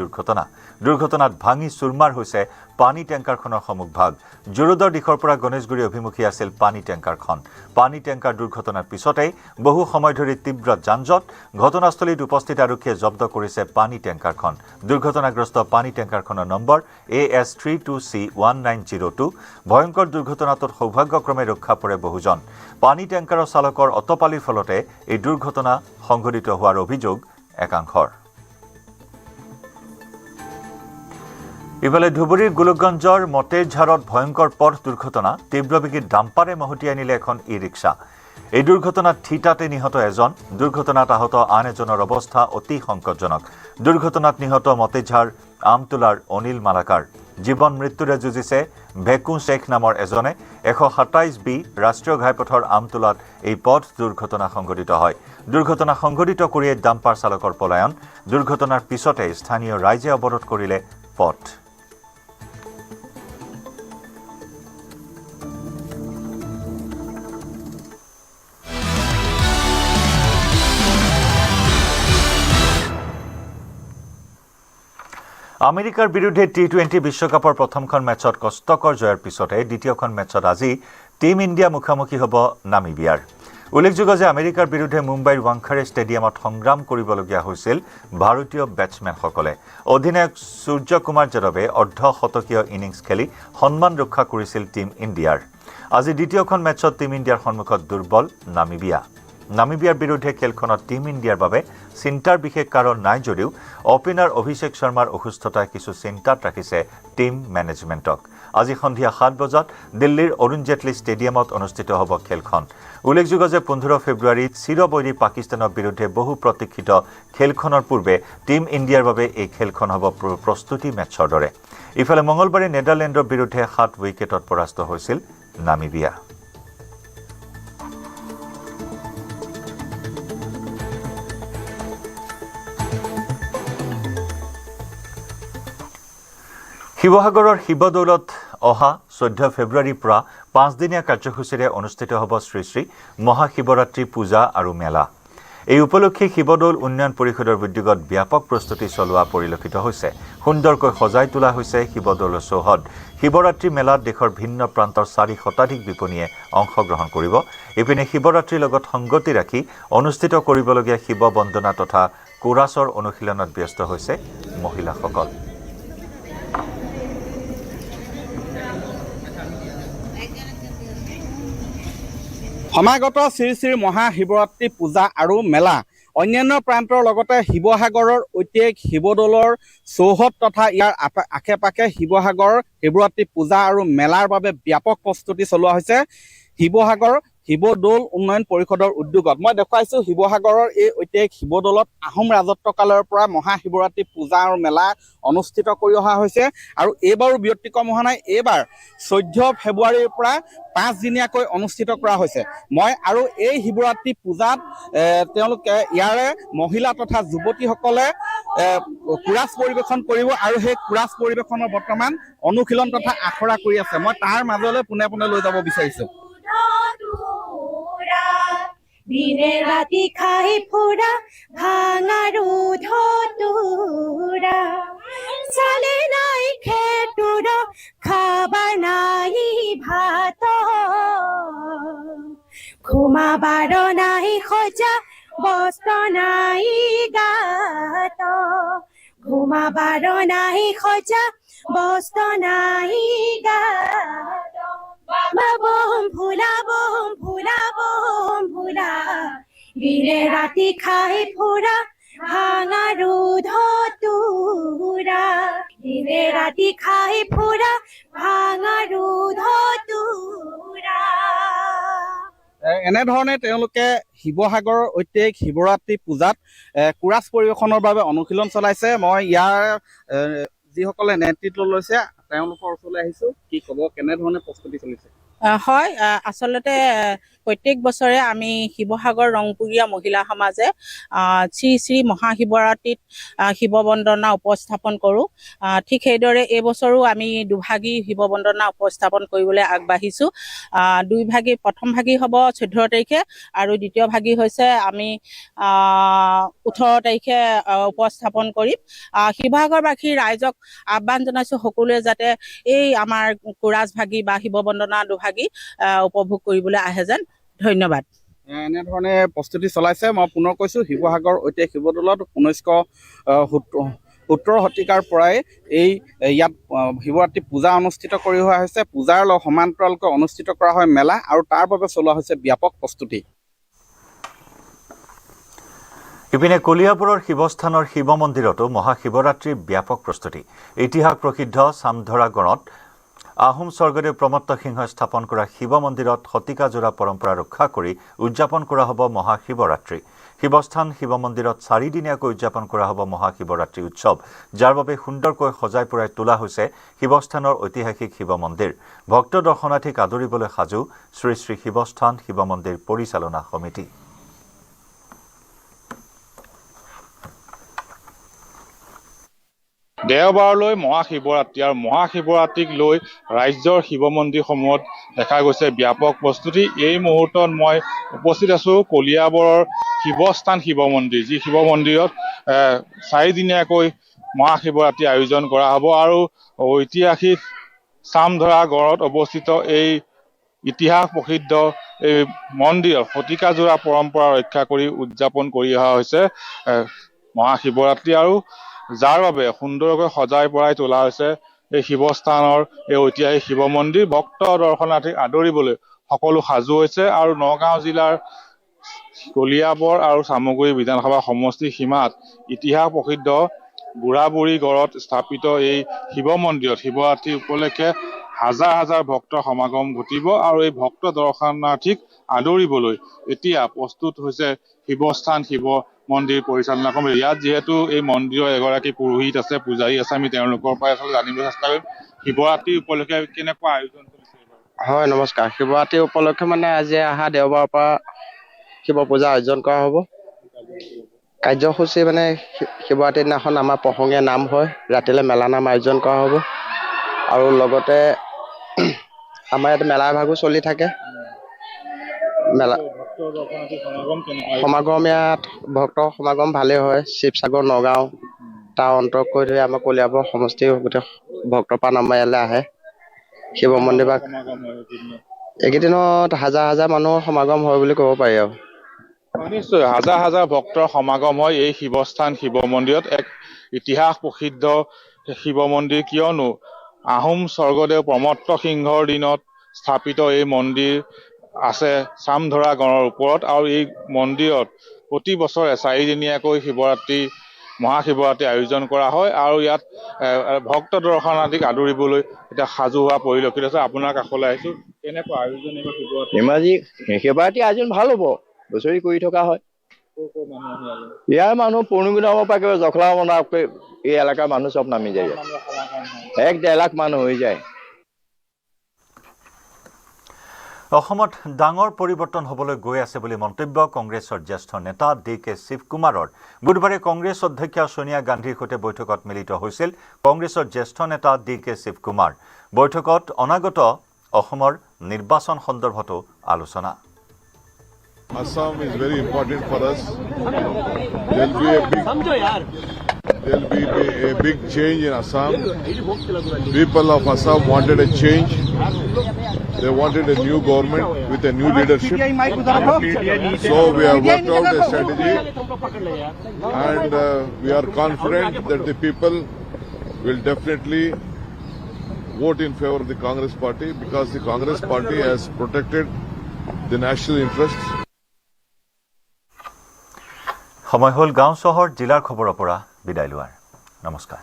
দুৰ্ঘটনাত ভাঙি চুৰমাৰ হৈছে পানী টেংকাৰখনৰ সন্মুখভাগ জোৰদৰ দিশৰ পৰা গণেশগুৰি অভিমুখী আছিল পানী টেংকাৰখন পানী টেংকাৰ দুৰ্ঘটনাৰ পিছতেই বহু সময় ধৰি তীব্ৰ যানজঁট ঘটনাস্থলীত উপস্থিত আৰক্ষীয়ে জব্দ কৰিছে পানী টেংকাৰখন দুৰ্ঘটনাগ্ৰস্ত পানী টেংকাৰখনৰ নম্বৰ AS32C1902 ভয়ংকৰ দুৰ্ঘটনাটোত সৌভাগ্যক্ৰমে ৰক্ষা পৰে বহুজন পানী টেংকাৰৰ চালকৰ অটপালিৰ ফলতে এই দুৰ্ঘটনা সংঘটিত হোৱাৰ অভিযোগ একাংশৰ ইফালে ধুবুৰীৰ গোলকগঞ্জৰ মতেঝাৰত ভয়ংকৰ পথ দুৰ্ঘটনা তীব্ৰবেগী ডাম্পাৰে মহতিয়াই আনিলে এখন ই ৰিক্সা এই দুৰ্ঘটনাত থিতাতে নিহত এজন দুৰ্ঘটনাত আহত আন এজনৰ অৱস্থা অতি সংকটজনক দুৰ্ঘটনাত নিহত মতেঝাৰ আমতোলাৰ অনিল মালাকাৰ জীৱন মৃত্যুৰে যুঁজিছে ভেকু শেখ নামৰ এজনে 127B ৰাষ্ট্ৰীয় ঘাইপথৰ আমতোলাত এই পথ দুৰ্ঘটনা সংঘটিত হয় দুৰ্ঘটনা সংঘটিত কৰিয়ে ডাম্পাৰ চালকৰ পলায়ন দুৰ্ঘটনাৰ পিছতে স্থানীয় ৰাইজে অৱৰোধ কৰিলে পথ আমেৰিকাৰ বিৰুদ্ধে T20 বিশ্বকাপৰ প্ৰথমখন মেচত কষ্টকৰ জয়ৰ পিছতে দ্বিতীয়খন মেচত আজি টিম ইণ্ডিয়া মুখামুখি হ'ব নামিবিয়াৰ উল্লেখযোগ্য যে আমেৰিকাৰ বিৰুদ্ধে মুম্বাইৰ ৱাংখাৰে ষ্টেডিয়ামত সংগ্ৰাম কৰিবলগীয়া হৈছিল ভাৰতীয় বেটছমেনসকলে অধিনায়ক সূৰ্য কুমাৰ যাদৱে অৰ্ধশতকীয় ইনিংছ খেলি সন্মান ৰক্ষা কৰিছিল টিম ইণ্ডিয়াৰ আজি দ্বিতীয়খন মেচত টিম ইণ্ডিয়াৰ সন্মুখত দুৰ্বল নামিবিয়াৰ বিৰুদ্ধে খেলখনত টিম ইণ্ডিয়াৰ বাবে চিন্তাৰ বিশেষ কাৰণ নাই যদিও অপেনাৰ অভিষেক শৰ্মাৰ অসুস্থতাই কিছু চিন্তাত ৰাখিছে টিম মেনেজমেণ্টক আজি সন্ধিয়া 7 বজাত দিল্লীৰ অৰুণ জেটলী ষ্টেডিয়ামত অনুষ্ঠিত হ'ব খেলখন উল্লেখযোগ্য যে 15 ফেব্ৰুৱাৰীত চিৰবৈৰী পাকিস্তানৰ বিৰুদ্ধে বহু প্ৰতীক্ষিত খেলখনৰ পূৰ্বে টিম ইণ্ডিয়াৰ বাবে এই খেলখন হ'ব প্ৰস্তুতি মেচৰ দৰে ইফালে মঙলবাৰে নেদাৰলেণ্ডৰ বিৰুদ্ধে 7 উইকেটত পৰাস্ত হৈছিল নামিবিয়া শিৱসাগৰৰ শিৱদৌলত অহা 14 ফেব্ৰুৱাৰীৰ পৰা 5 দিনীয়া কাৰ্যসূচীৰে অনুষ্ঠিত হ'ব শ্ৰী শ্ৰী মহাশিৱৰাত্ৰি পূজা আৰু মেলা এই উপলক্ষে শিৱদৌল উন্নয়ন পৰিষদৰ উদ্যোগত ব্যাপক প্ৰস্তুতি চলোৱা পৰিলক্ষিত হৈছে সুন্দৰকৈ সজাই তোলা হৈছে শিৱদৌলৰ চৌহদ শিৱৰাত্ৰি মেলাত দেশৰ ভিন্ন প্ৰান্তৰ 4 শতাধিক বিপণীয়ে অংশগ্ৰহণ কৰিব ইপিনে শিৱৰাত্ৰিৰ লগত সংগতি ৰাখি অনুষ্ঠিত কৰিবলগীয়া শিৱ বন্দনা তথা কোৰাছৰ অনুশীলনত ব্যস্ত হৈছে মহিলাসকল সমাগত শ্ৰী শ্ৰী মহাশিৱৰাত্ৰি পূজা আৰু মেলা অন্যান্য প্ৰান্তৰ লগতে শিৱসাগৰৰ ঐতিহাসিক শিৱদৌলৰ চৌহদ তথা ইয়াৰ আশে পাশে শিৱসাগৰ শিৱৰাত্ৰি পূজা আৰু মেলাৰ বাবে ব্যাপক প্ৰস্তুতি চলোৱা হৈছে শিৱসাগৰ শিৱদৌল উন্নয়ন পৰিষদৰ উদ্যোগত মই দেখুৱাইছো শিৱসাগৰৰ এই ঐতিহাসিক শিৱদৌলত আহোম ৰাজত্বকালৰ পৰা মহাশিৱৰাত্ৰি পূজা আৰু মেলা অনুষ্ঠিত কৰি অহা হৈছে আৰু এইবাৰো ব্যতিক্ৰম হোৱা নাই এইবাৰ 14 ফেব্ৰুৱাৰীৰ পৰা 5 দিনীয়াকৈ অনুষ্ঠিত কৰা হৈছে মই আৰু এই শিৱৰাত্ৰি পূজাত তেওঁলোকে ইয়াৰে মহিলা তথা যুৱতীসকলে কুৰাছ পৰিৱেশন কৰিব আৰু সেই কুৰাছ পৰিৱেশনৰ বৰ্তমান অনুশীলন তথা আখৰা কৰি আছে মই তাৰ মাজলৈ পোনে পোনে লৈ যাব বিচাৰিছো দিনে ৰাতি খাই ফুৰা ভাঙাৰু ধতুৰা চালে নাই খেতুৰ খাবা নাই ভাত ঘুমাবাৰ নাই সজা বস্ত্ৰ নাই গাত ঘুমাবাৰ নাই সজা বস্ত্ৰ নাই গাত বম ফুলা দিনে ৰাতি খাই ফুৰা ভাঙাৰু ধতুৰা দিনে ৰাতি খাই ফুৰা ভাঙাৰু ধতুৰা এনেধৰণে তেওঁলোকে শিৱসাগৰৰ ঐতিহাসিক শিৱৰাত্ৰি পূজাত কুৰাছ পৰিৱেশনৰ বাবে অনুশীলন চলাইছে মই ইয়াৰ যিসকলে নেতৃত্ব লৈছে তেওঁলোকৰ ওচৰলৈ আহিছো কি ক'ব কেনেধৰণে প্ৰস্তুতি চলিছে হয় আচলতে প্ৰত্যেক বছৰে আমি শিৱসাগৰ ৰংপুৰীয়া মহিলা সমাজে শ্ৰী শ্ৰী মহাশিৱৰাত্ৰিত শিৱ বন্দনা উপস্থাপন কৰোঁ। ঠিক সেইদৰে এইবছৰো আমি দুভাগী শিৱ বন্দনা উপস্থাপন কৰিবলৈ আগবাঢ়িছোঁ। প্ৰথম ভাগী হ'ব 14 তাৰিখে আৰু দ্বিতীয় ভাগী হৈছে আমি 18 তাৰিখে উপস্থাপন কৰিম। শিৱসাগৰবাসী ৰাইজক আহ্বান জনাইছোঁ সকলোৱে যাতে এই আমাৰ কোৰাছ ভাগী বা শিৱ বন্দনা দুভাগী উপভোগ কৰিবলৈ আহে যেন। ধন্যবাদ। এনেধৰণে প্ৰস্তুতি চলাইছে। মই পুনৰ কৈছোঁ, শিৱসাগৰ ঐতিহাসিক শিৱদৌলত 1970 শতিকাৰ পৰাই ইয়াত শিৱৰাত্ৰি পূজা অনুষ্ঠিত কৰি অহা হৈছে। পূজাৰ সমান্তৰালকৈ অনুষ্ঠিত কৰা হয় মেলা আৰু তাৰ বাবে চলোৱা হৈছে ব্যাপক প্ৰস্তুতি। ইপিনে কলিয়াবৰৰ শিৱস্থানৰ শিৱ মন্দিৰতো মহাশিৱৰাত্ৰিৰ ব্যাপক প্ৰস্তুতি। ইতিহাস প্ৰসিদ্ধ চামধৰা গড়ত আহোম স্বৰ্গদেৱ প্ৰমত্ত সিংহই স্থাপন কৰা শিৱ মন্দিৰত শতিকাজোৰা পৰম্পৰা ৰক্ষা কৰি উদযাপন কৰা হ'ব মহাশিৱৰাত্ৰি। শিৱস্থান শিৱ মন্দিৰত 4 দিনীয়াকৈ উদযাপন কৰা হ'ব মহাশিৱৰাত্ৰি উৎসৱ, যাৰ বাবে সুন্দৰকৈ সজাই পৰাই তোলা হৈছে শিৱস্থানৰ ঐতিহাসিক শিৱ মন্দিৰ। ভক্ত দৰ্শনাৰ্থীক আদৰিবলৈ সাজু শ্ৰী শ্ৰী শিৱস্থান শিৱ মন্দিৰ পৰিচালনা সমিতি। দেওবাৰলৈ মহাশিৱৰাত্ৰি আৰু মহাশিৱৰাত্ৰিক লৈ ৰাজ্যৰ শিৱ মন্দিৰসমূহত দেখা গৈছে ব্যাপক প্ৰস্তুতি। এই মুহূৰ্তত মই উপস্থিত আছোঁ কলিয়াবৰৰ শিৱস্থান শিৱ মন্দিৰ, যি শিৱ মন্দিৰত 4 দিনীয়াকৈ মহাশিৱৰাত্ৰি আয়োজন কৰা হ'ব আৰু ঐতিহাসিক চামধৰা গড়ত অৱস্থিত এই ইতিহাস প্ৰসিদ্ধ এই মন্দিৰত শতিকাজোৰা পৰম্পৰা ৰক্ষা কৰি উদযাপন কৰি অহা হৈছে মহাশিৱৰাত্ৰি, আৰু যাৰ বাবে সুন্দৰকৈ সজাই পৰাই তোলা হৈছে এই শিৱস্থানৰ এই ঐতিহাসিক শিৱ মন্দিৰ। ভক্ত দৰ্শনাৰ্থীক আদৰিবলৈ সকলো সাজু হৈছে আৰু নগাঁও জিলাৰ কলিয়াবৰ আৰু চামগুৰি বিধানসভা সমষ্টিৰ সীমাত ইতিহাস প্ৰসিদ্ধ বুঢ়াবুঢ়ী গড়ত স্থাপিত এই শিৱ মন্দিৰত শিৱৰাত্ৰি উপলক্ষে হাজাৰ হাজাৰ ভক্তৰ সমাগম ঘটিব আৰু এই ভক্ত দৰ্শনাৰ্থীক আদৰিবলৈ এতিয়া প্ৰস্তুত হৈছে শিৱস্থান শিৱ মন্দিৰ পৰিচালনা সমিতি। ইয়াত যিহেতু এই মন্দিৰৰ এগৰাকী পুৰোহিত আছে, পূজাৰী আছে, আমি তেওঁলোকৰ পৰাই আচলতে জানিব চেষ্টা কৰিম শিৱৰাত্ৰি উপলক্ষে কেনেকুৱা আয়োজন কৰিছে। হয়, নমস্কাৰ। শিৱৰাত্ৰি উপলক্ষে মানে আজি অহা দেওবাৰৰ পৰা শিৱ পূজা আয়োজন কৰা হ'ব। কাৰ্যসূচী মানে শিৱৰাত্ৰিৰ দিনাখন আমাৰ প্ৰসংগীয়া নাম হয়, ৰাতিলৈ মেলা নাম আয়োজন কৰা হ'ব আৰু লগতে আমাৰ ইয়াত মেলা ভাগো চলি থাকে। মেলা সমাগম ইয়াত ভক্তৰ সমাগম ভালেই হয়। শিৱসাগৰ নগাঁও তাৰ অন্তৰকৈ ধৰি আমাৰ কলিয়াবৰ সমষ্টিৰ গোটেই ভক্তপ্ৰাণ আমাৰ ইয়ালৈ আহে শিৱ মন্দিৰ বা এইকেইদিনত হাজাৰ হাজাৰ মানুহৰ সমাগম হয় বুলি ক'ব পাৰি আৰু। নিশ্চয় হাজাৰ হাজাৰ ভক্তৰ সমাগম হয় এই শিৱস্থান শিৱ মন্দিৰত। এক ইতিহাস প্ৰসিদ্ধ শিৱ মন্দিৰ, কিয়নো আহোম স্বৰ্গদেউ প্ৰমত্ত সিংহৰ দিনত স্থাপিত এই মন্দিৰ আছে চামধৰা গড়ৰ ওপৰত আৰু এই মন্দিৰত প্ৰতি বছৰে 4 দিনীয়াকৈ মহাশিৱৰাত্ৰি আয়োজন কৰা হয় আৰু ইয়াত ভক্ত দৰ্শনাৰ্থীক আদৰিবলৈ এতিয়া সাজু হোৱা পৰিলক্ষিত হৈছে। আপোনাৰ কাষলৈ আহিছোঁ, কেনেকুৱা আয়োজন এইবাৰ শিৱৰাত্ৰি আয়োজন ভাল হ'ব, বছৰি কৰি থকা হয়। ইয়াৰ মানুহ পূৰ্ণিমাৰ পৰা একেবাৰে জখলা মনাকৈ এই এলেকাৰ মানুহ চব নামি যায়, 1-1.5 লাখ মানুহ হৈ যায়। অসমত ডাঙৰ পৰিৱৰ্তন হ'বলৈ গৈ আছে বুলি মন্তব্য কংগ্ৰেছৰ জ্যেষ্ঠ নেতা DK শিৱকুমাৰৰ। বুধবাৰে কংগ্ৰেছ অধ্যক্ষা ছোনিয়া গান্ধীৰ সৈতে বৈঠকত মিলিত হৈছিল কংগ্ৰেছৰ জ্যেষ্ঠ নেতা DK শিৱকুমাৰ। বৈঠকত অনাগত অসমৰ নিৰ্বাচন সন্দৰ্ভতো আলোচনা। Assam is very important for us. There'll be a big change in Assam. People of Assam wanted a change. They wanted a new government with a new leadership. So we have worked out a strategy and we are confident that the people will definitely vote in favor of the Congress party because the Congress party has protected the national interests. সময় হ'ল গাঁও চহৰ জিলাৰ খবৰৰ পৰা বিদায় লোৱাৰ। নমস্কাৰ।